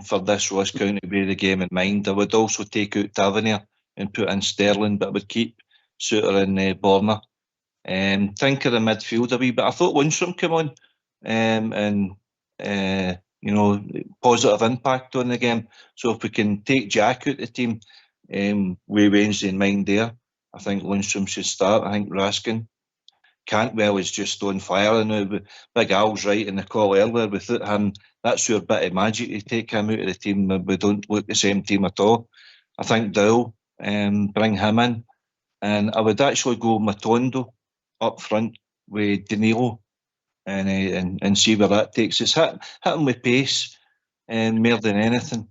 for this Ross County Way the game in mind. I would also take out Tavernier and put in Sterling, but I would keep Suter and Borna. Think of the midfield a wee bit. I thought Lundstrom came on and positive impact on the game. So if we can take Jack out the team with Wednesday in mind there, I think Lundstrom should start. I think Raskin Cantwell is just on fire now. Big Al's right in the call earlier. Without him, that's your bit of magic to take him out of the team. We don't look the same team at all. I think Dowell, bring him in. And I would actually go Matondo up front with Danilo and see where that takes us. Hit him with pace more than anything.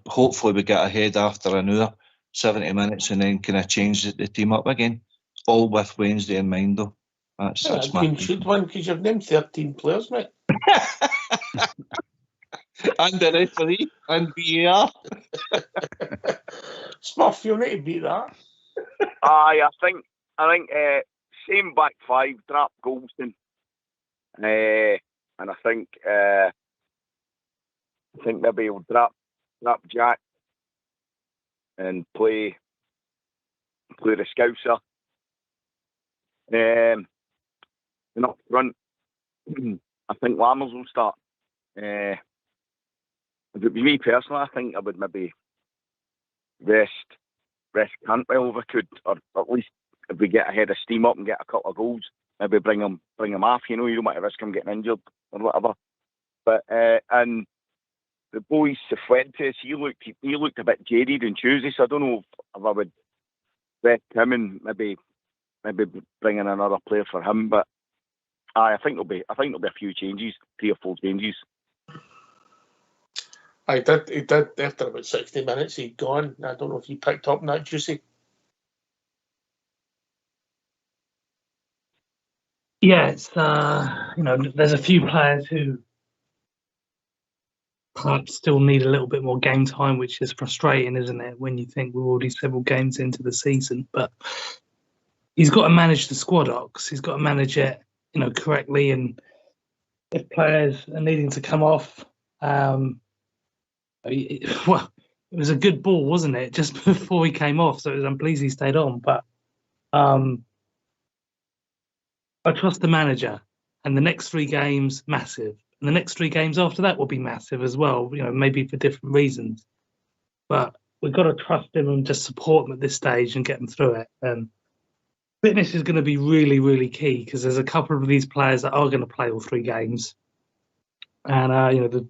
Hopefully we get ahead after an hour, 70 minutes, and then kind of change the team up again. All with Wednesday in mind, though. That's my should one because you've named 13 players, mate. And the referee and VAR. Smurf, you'll need to beat that. Aye, I think same back five, Drap Goldston, and I think maybe he'll drop Jack and play the Scouser. And up front, I think Lammers will start. If it would be me personally, I think I would maybe rest Cantwell if I could, or at least if we get ahead of steam up and get a couple of goals, maybe bring him off. You don't want to risk him getting injured or whatever. But and the boy Cifuentes, he looked a bit jaded on Tuesday, so I don't know if I would rest him and maybe bring in another player for him. But I think there'll be a few changes, 3 or 4 changes. He did after about 60 minutes. He'd gone. I don't know if you picked up on that, Juicy. Yeah, it's there's a few players who perhaps still need a little bit more game time, which is frustrating, isn't it? When you think we're already several games into the season, but he's got to manage the squad, Ox. He's got to manage it, correctly. And if players are needing to come off, it was a good ball, wasn't it? Just before he came off, so I'm pleased he stayed on. But I trust the manager, and the next 3 games, massive. And the next 3 games after that will be massive as well, maybe for different reasons. But we've got to trust him and just support him at this stage and get him through it. And fitness is going to be really, really key because there's a couple of these players that are going to play all 3 games. And,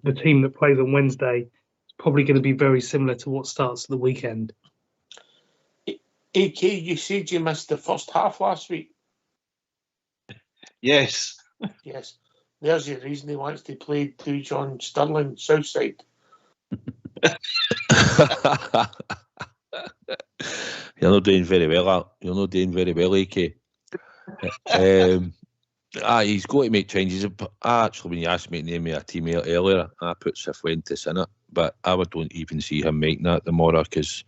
the team that plays on Wednesday is probably going to be very similar to what starts the weekend. AK, you said you missed the first half last week. Yes. Yes. There's your reason he wants to play 2 John Sterling Southside. You're not doing very well. You're not doing very well, AK. He's got to make changes. Actually, when you asked me to name me a teammate earlier, I put Cifuentes in it, but I don't even see him making that tomorrow because,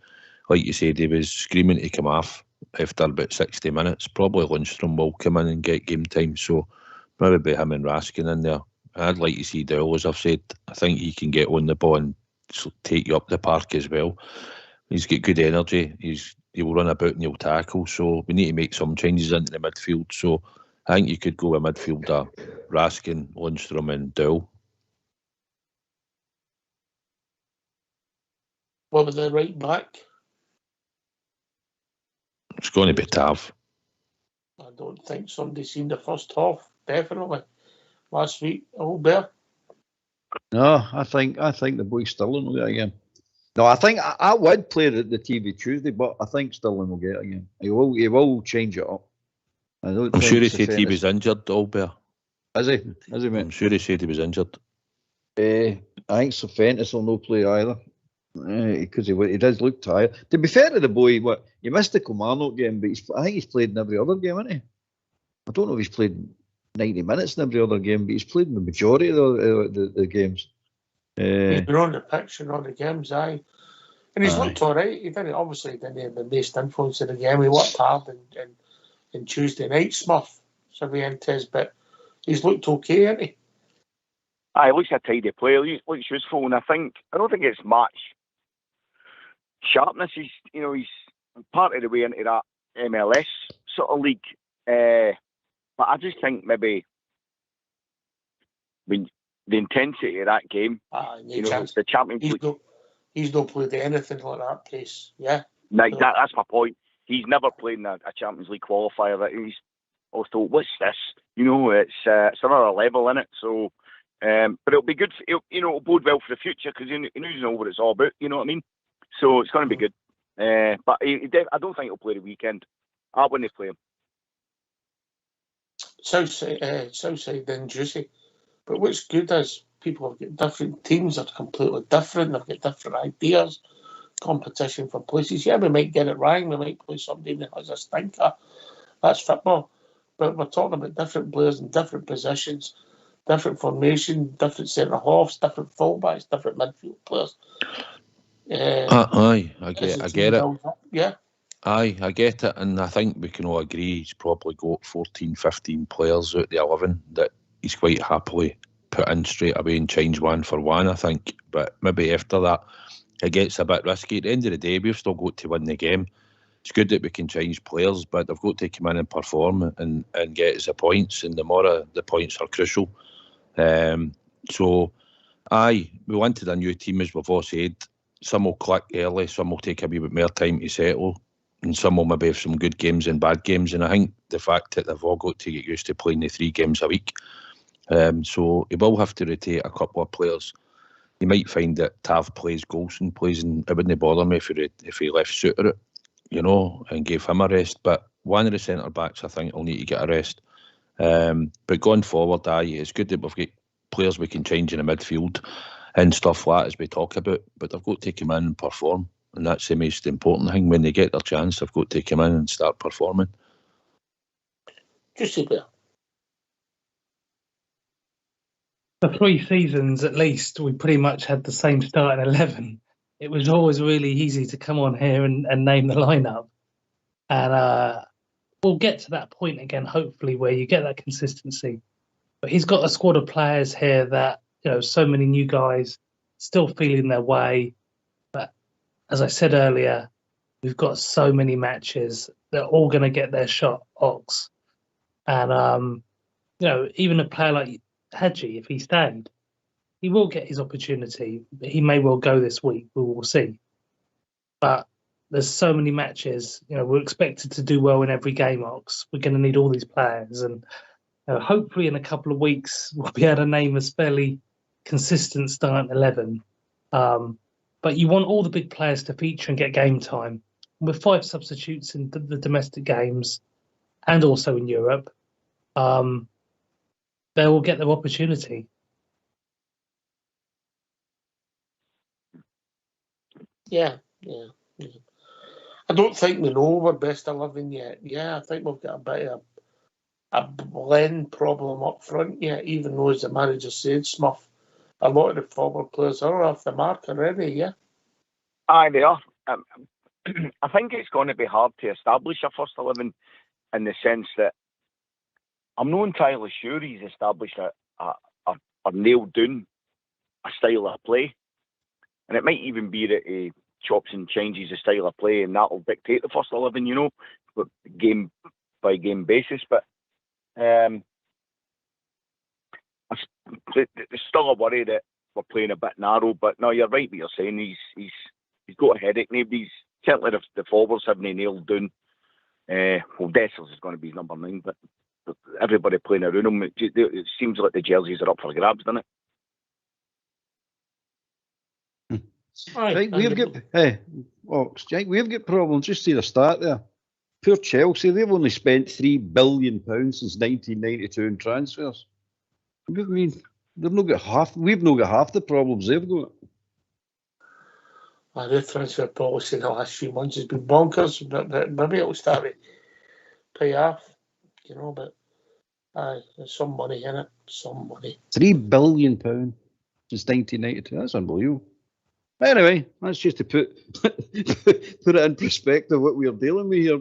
like you said, he was screaming to come off after about 60 minutes. Probably Lundstrom will come in and get game time, so maybe him and Raskin in there. I'd like to see Dowell, as I've said. I think he can get on the ball and take you up the park as well. He's got good energy. He'll run about and he'll tackle. So we need to make some changes into the midfield. So I think you could go with midfielder Raskin, Lundstrom and Dowell. What was the right back? It's going to be Tav. I don't think somebody's seen the first half. Definitely. Last week, Bear. No, I think the boy Sterling will get again. No, I think I would play the TV Tuesday, but I think Sterling will get again. He will change it up. I'm sure he said he was injured, Bear. Is he, mate? I'm sure he said he was injured. I think Cifuentes will not play either. Because he does look tired. To be fair to the boy, he missed the Kilmarnock game, but I think he's played in every other game, hasn't he? I don't know if he's played 90 minutes in every other game, but he's played in the majority of the games. He's been on the pitch in all the games, aye. And he's looked all right. He didn't have the best influence in the game. He worked hard in Tuesday night, Smurf, Cifuentes, but he's looked okay, hasn't he? Aye, looks a tidy player. Looks useful, and I don't think it's match sharpness. He's part of the way into that MLS sort of league. But I just think maybe when the intensity of that game, the Champions League. He's not played anything like that place. Yeah. Like that's my point. He's never played in a Champions League qualifier. That he's always thought, what's this? It's another level in it. So, but it'll be good. It'll bode well for the future because he knows what it's all about. You know what I mean? So it's going to be good. But I don't think he'll play the weekend. I wouldn't play him. Southside then juicy. But what's good is people have got different teams that are completely different. They've got different ideas, competition for places. Yeah, we might get it wrong. We might play somebody that has a stinker. That's football. But we're talking about different players in different positions, different formation, different centre halves, different fullbacks, different midfield players. Aye, I get it. Yeah. Aye, I get it, and I think we can all agree he's probably got 14, 15 players out the 11 that he's quite happily put in straight away and change one for one, I think. But maybe after that, it gets a bit risky. At the end of the day, we've still got to win the game. It's good that we can change players, but they've got to come in and perform and get us the points, and the more the points are crucial. So, aye, we wanted a new team, as we've all said. Some will click early, some will take a wee bit more time to settle, and some will maybe have some good games and bad games. And I think the fact that they've all got to get used to playing the 3 games a week. So he will have to rotate a couple of players. You might find that Tav plays Golson, it wouldn't bother me if he left Suter out, and gave him a rest. But one of the centre backs, I think, will need to get a rest. But going forward, it's good that we've got players we can change in the midfield and stuff like that as we talk about. But they've got to come in and perform. And that's the most important thing. When they get their chance, they've got to come in and start performing. Just there. For 3 seasons at least, we pretty much had the same starting 11. It was always really easy to come on here and name the lineup. And we'll get to that point again, hopefully, where you get that consistency. But he's got a squad of players here that, so many new guys still feeling their way. But as I said earlier, we've got so many matches. They're all going to get their shot, Ox. And, even a player like Hadji, if he stayed, he will get his opportunity. He may well go this week. We will see. But there's so many matches. We're expected to do well in every game, Ox. We're going to need all these players. And hopefully in a couple of weeks, we'll be able to name a fairly consistent starting 11. But you want all the big players to feature and get game time. With 5 substitutes in the domestic games and also in Europe, they will get their opportunity. Yeah. I don't think we know we're best 11 yet. Yeah, I think we've got a bit of a blend problem up front yet, even though, as the manager said, Smurf, a lot of the forward players are off the mark already, yeah? Aye, they are. I think it's going to be hard to establish a first 11 in the sense that I'm not entirely sure he's established or nailed down a style of play. And it might even be that he chops and changes the style of play and that'll dictate the first 11, but game by game basis. But there's still a worry that we're playing a bit narrow. But no, you're right what you're saying. He's got a headache. Nobody's, certainly the forwards haven't nailed down. Well, Dessers is going to be his number 9, but everybody playing around him, it seems like the jerseys are up for grabs, doesn't it? Right, we've got problems. Just see the start there. Poor Chelsea, they've only spent £3 billion since 1992 in transfers. I mean, we've not got half the problems they've got. Their transfer policy in the last few months has been bonkers, but maybe it'll start to pay off, but there's some money in it, some money. £3 billion since 1992, that's unbelievable. Anyway, that's just to put it in perspective what we're dealing with here.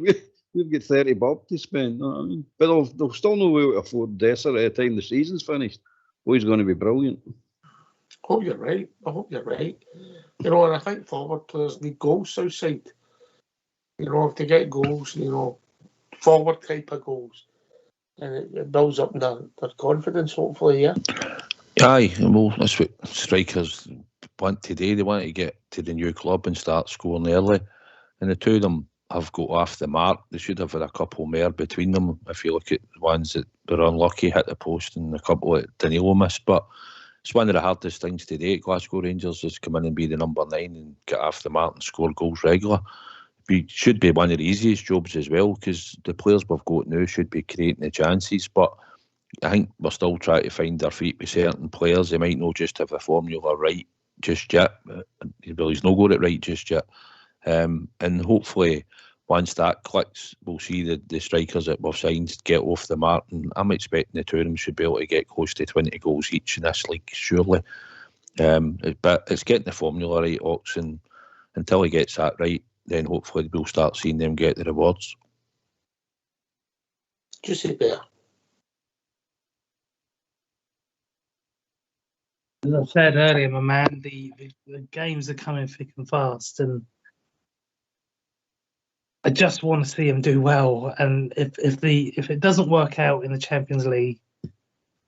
We've got 30 bob to spend, you know what I mean? But they'll still know we will afford Dessert at the time the season's finished. Oh, he's going to be brilliant. hope you're right. I hope you're right. You know, and I think forward players need goals Southside. You know, if they get goals, you know, forward type of goals, and it builds up their confidence, hopefully, yeah. Aye, well, that's what strikers want today. They want to get to the new club and start scoring early. And the two of them have got off the mark. They should have had a couple more between them. If you look at the ones that were unlucky, hit the post, and a couple that Danilo missed. But it's one of the hardest things today at Glasgow Rangers is come in and be the number 9 and get off the mark and score goals regular. It should be one of the easiest jobs as well, because the players we've got now should be creating the chances. But I think we're still trying to find our feet with certain players. They might not just have the formula right just yet. Well, he's not got it right just yet. And hopefully once that clicks, we'll see the strikers that we've signed get off the mark, and I'm expecting the two of them should be able to get close to 20 goals each in this league, surely. But it's getting the formula right, Ox, and until he gets that right, then hopefully we'll start seeing them get the rewards. Just say better. As I said earlier, my man, the games are coming thick and fast, and I just want to see him do well. And if it doesn't work out in the Champions League,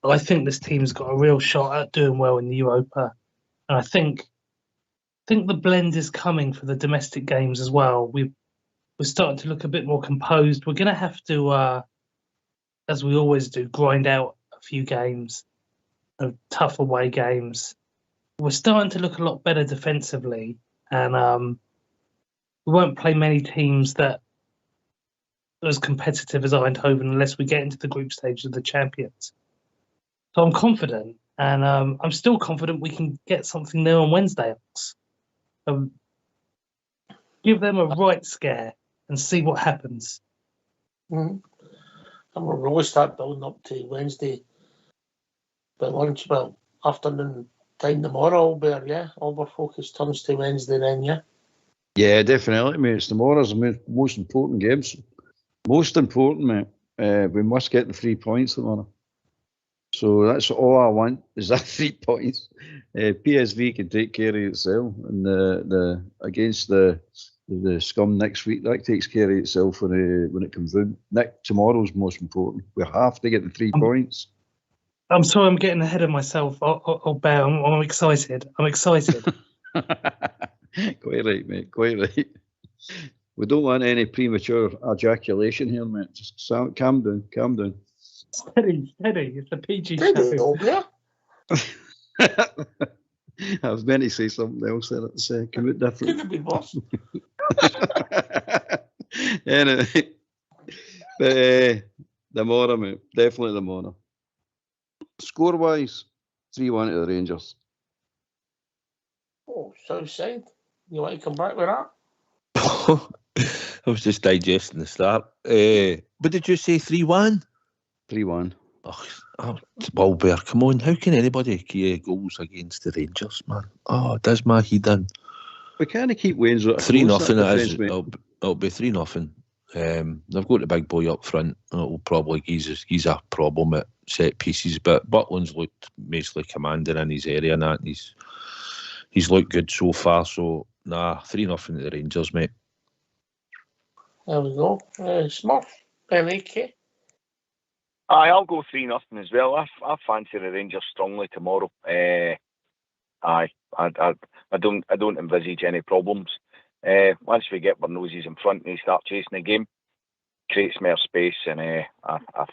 I think this team's got a real shot at doing well in the Europa. And I think the blend is coming for the domestic games as well. We're starting to look a bit more composed. We're going to have to, as we always do, grind out a few games, tough away games. We're starting to look a lot better defensively, and we won't play many teams that are as competitive as Eindhoven unless we get into the group stage of the champions. So I'm confident, and I'm still confident we can get something there on Wednesday. Give them a right scare and see what happens. Mm-hmm. And we'll really start building up to Wednesday. But lunch, well, afternoon time tomorrow, yeah, all our focus turns to Wednesday then, yeah. Yeah, definitely, mate. It's tomorrow's the most important games. Most important, mate. We must get the 3 points tomorrow. So that's all I want, is that 3 points. PSV can take care of itself, and the against the scum next week, that takes care of itself when it comes round. Tomorrow's most important. We have to get the 3 points. I'm sorry, I'm getting ahead of myself. I'll bear. I'm excited. I'm excited. Quite right, mate. Quite right. We don't want any premature ejaculation here, mate. Just calm down. Calm down. Steady. It's a PG show. I was meant to say something else there. It's come out different. Could be worse. Anyway, but tomorrow, mate. Definitely tomorrow. Score-wise, 3-1 to the Rangers. Oh, Southside. You want to come back with that? I was just digesting the start. What did you say, 3-1? 3-1. Oh, Walberg, come on. How can anybody get goals against the Rangers, man? Oh, does my head in. We can't keep Wayne's 3-0. It'll be 3-0. They've got the big boy up front. It'll probably he's a problem at set pieces, but Butland's looked mostly commanding in his area and that. And he's looked good so far. So 3-0 to the Rangers, mate. There we go. Smurf, Beneke. I'll go 3-0 as well. I fancy the Rangers strongly tomorrow. I don't envisage any problems. Once we get our noses in front and start chasing the game, creates more space, and I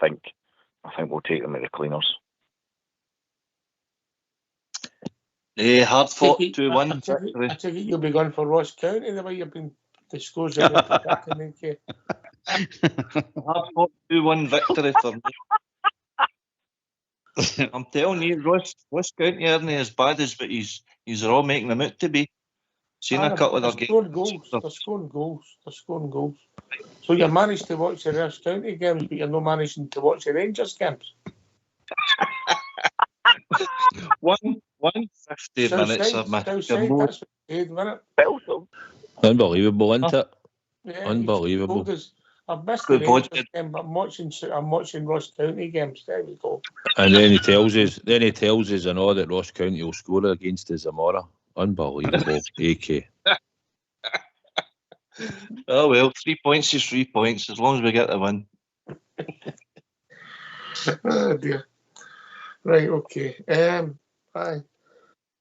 think we'll take them at the cleaners. Hard fought 2-1. I take it you'll be going for Ross County the way you've been disclosing about the Hard fought 2-1 victory for me. I'm telling you, Ross County aren't as bad as what he's all making them out to be. Seen a couple of their games. They're scoring goals. So you managed to watch the Ross County games, but you're not managing to watch the Rangers games. 150 minutes of my Unbelievable, isn't it? Yeah, Unbelievable. I've missed the Rangers game, but I'm watching Ross County games. There we go. And then he tells us, and all that Ross County will score against the Zamora. Unbelievable, AK. Oh well, 3 points is 3 points as long as we get the win. Oh dear. Right, okay. Aye.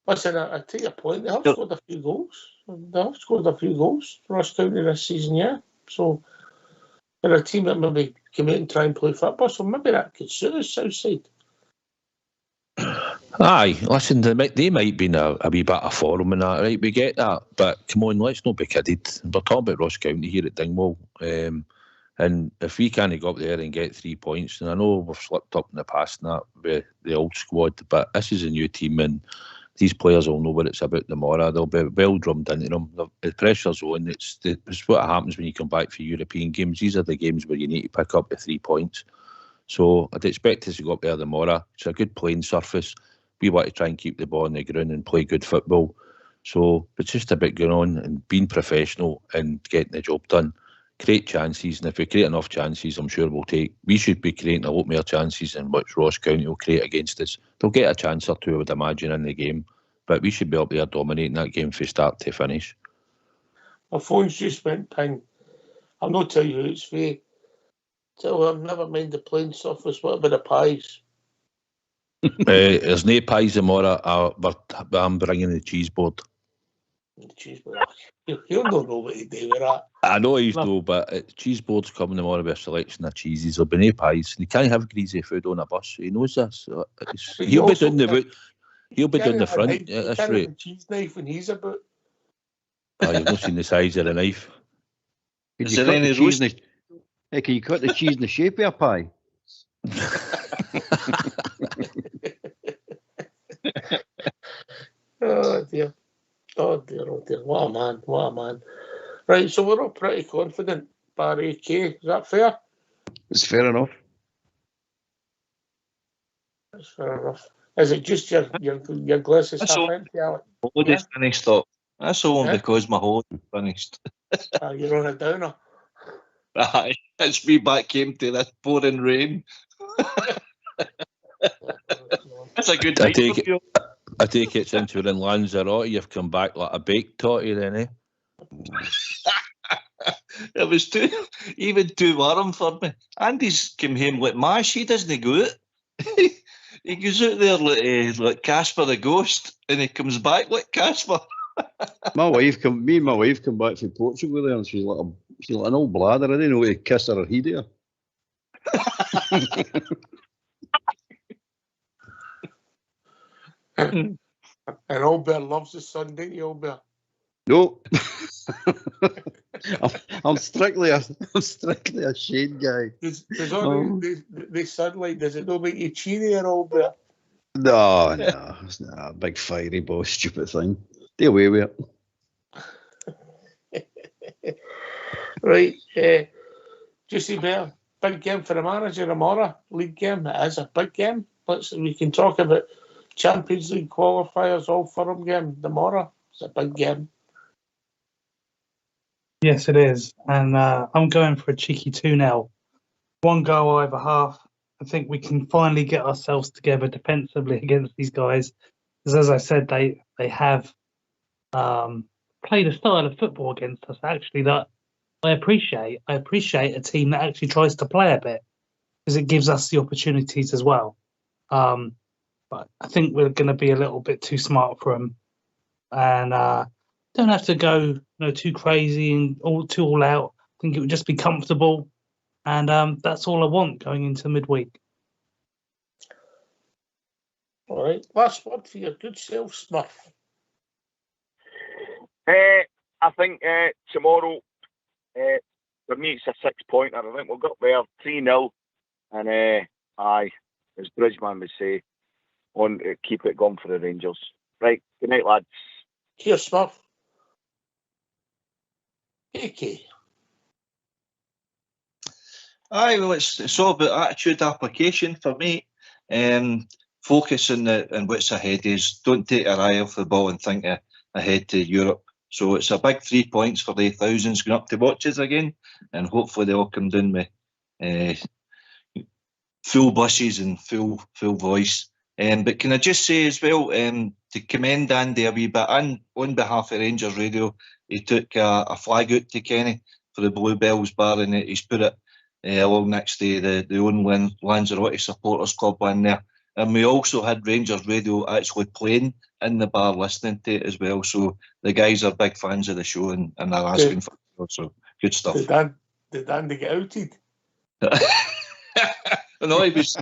Listen, I take your point. They have scored a few goals. Ross County this season, yeah. So they're a team that maybe come out and try and play football. So maybe that could suit us Southside. Aye, listen, they might be in a wee bit of form and that, right? We get that, but come on, let's not be kidded. We're talking about Ross County here at Dingwall, and if we can't go up there and get 3 points, and I know we've slipped up in the past and that with the old squad, but this is a new team, and these players will know what it's about tomorrow. They'll be well drummed into them. The pressure's on. It's what happens when you come back for European games. These are the games where you need to pick up the 3 points. So I'd expect us to go up there tomorrow. It's a good playing surface. We want to try and keep the ball on the ground and play good football. So it's just about going on and being professional and getting the job done. Create chances, and if we create enough chances, I'm sure we should be creating a lot more chances than which Ross County will create against us. They'll get a chance or two, I would imagine, in the game, but we should be up there dominating that game from start to finish. My phone's just went ping. I'll not tell you who it's for. Tell her, never mind the playing surface. What about the pies? There's no pies tomorrow, but I'm bringing the cheese board. The cheese board. He'll not know what to do with that. I know he's no, but cheese board's coming tomorrow with a selection of cheeses. There'll be no pies. You can't have greasy food on a bus. He knows this. He'll be doing the front. That's right. A cheese knife when he's about. You've not seen the size of the knife. Is there any reason? Hey, can you cut the cheese in the shape of a pie? Oh dear. Oh dear. What a man. Right, so we're all pretty confident, Barry K. Is that fair? It's fair enough. That's fair enough. Is it just your glass is half empty, Alec? Holidays finished up. That's all because my holiday finished. You're on a downer. Aye, it's me back came to this pouring rain. That's a good night for you. I take it since we're in Lanzarote, you've come back like a baked totty then, eh? It was too warm for me. Andy's came home like mash. He doesn't go out. He goes out there like Casper the Ghost, and he comes back like Casper. Me and my wife come back from Portugal there, and she's like an old bladder. I didn't know where to kiss her or heed her. And Old Bear loves the sun, don't you, Old Bear? No. I'm strictly a shade guy. Does the sunlight, does it not make you cheery or Old Bear? No, it's not a big fiery ball, stupid thing. Stay away with it. Right, Juicy Bear, big game for the manager tomorrow. League game, it is a big game. We can talk about Champions League qualifiers, all firm game tomorrow. It's a big game. Yes, it is. And I'm going for a cheeky 2-0. 1 goal over half. I think we can finally get ourselves together defensively against these guys. Because as I said, they have played a style of football against us, actually, that I appreciate. I appreciate a team that actually tries to play a bit because it gives us the opportunities as well. But I think we're going to be a little bit too smart for them. And don't have to go too crazy and all out. I think it would just be comfortable. And that's all I want going into midweek. All right. Last word for your good self, Smurf. I think tomorrow, for me, it's a 6-pointer. I think we'll go there 3-0. And as Bridgman would say, keep it going for the Rangers. Right. Good night, lads. Cheers, Smurf. AK. Aye, well, it's all about attitude application for me. Focus on what's ahead is. Don't take your eye off the ball and think ahead to Europe. So it's a big 3 points for the thousands going up to watch us again, and hopefully they all come down with full buses and full voice. But can I just say as well, to commend Andy a wee bit, and on behalf of Rangers Radio, he took a flag out to Kenny for the Bluebells bar, and he's put it along next to the own Lanzarote Supporters Club one there. And we also had Rangers Radio actually playing in the bar, listening to it as well. So the guys are big fans of the show, and they're asking for it. So good stuff. Did Andy get outed? No, he was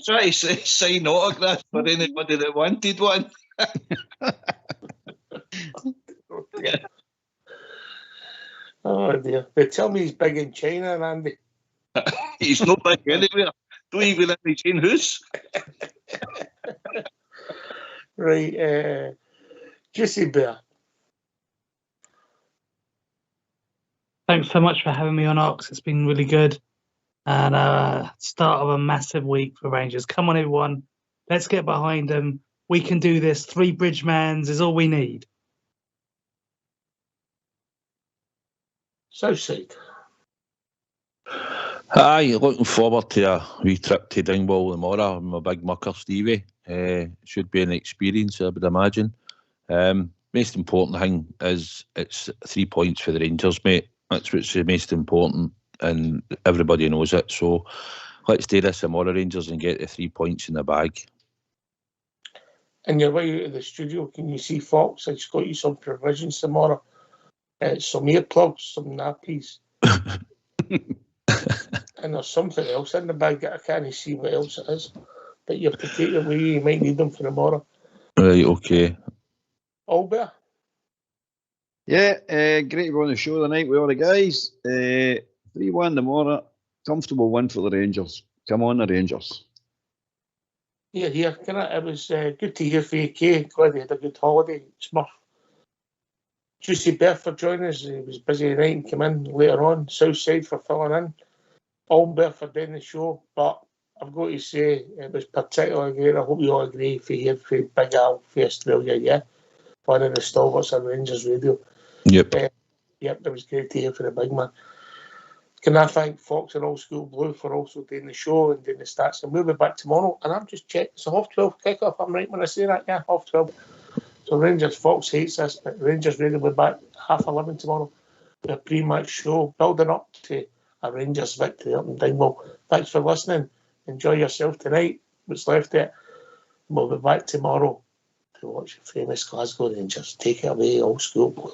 trying to sign autographs for anybody that wanted one. Oh dear. They tell me he's big in China, Andy. He's not big anywhere. Don't even let me change who's. Right, Juicy Bear. Thanks so much for having me on, Ox. It's been really good. And start of a massive week for Rangers. Come on, everyone. Let's get behind them. We can do this. 3 Bridgemans is all we need. Southside. Aye, looking forward to a wee trip to Dingwall tomorrow with my big mucker Stevie. Should be an experience, I would imagine. Most important thing is it's 3 points for the Rangers, mate. That's what's the most important, and everybody knows it. So let's do this tomorrow, Rangers, and get the 3 points in the bag. And your way out of the studio, can you see Fox? It's got you some provisions tomorrow. Some earplugs, some nappies. And there's something else in the bag that I can't see what else it is. But you have to take them away. You might need them for tomorrow. Right, okay. Albert? Yeah, great to be on the show tonight with all the guys. 3-1 tomorrow. Comfortable win for the Rangers. Come on, the Rangers. Yeah, it was good to hear from you, Kay. Glad you had a good holiday, Smurf. Juicy Beth for joining us. He was busy tonight and came in later on. Southside for filling in. Albert for doing the show. But I've got to say, it was particularly great. I hope you all agree if you hear from Big Al for Australia, yeah? One of the stalwarts on Rangers Radio. Yep. Yep, it was great to hear from the big man. Can I thank Fox and Old School Blue for also doing the show and doing the stats? And we'll be back tomorrow. And I'm just checking. It's a half 12 kickoff. I'm right when I say that, yeah, half 12. So Rangers, Fox hates this, but Rangers Radio will be back 11:30 tomorrow. A pre-match show building up to a Rangers victory up in Dingwall. Thanks for listening. Enjoy yourself tonight. What's left of it. We'll be back tomorrow to watch your famous Glasgow Rangers. Take it away, Old School Blue.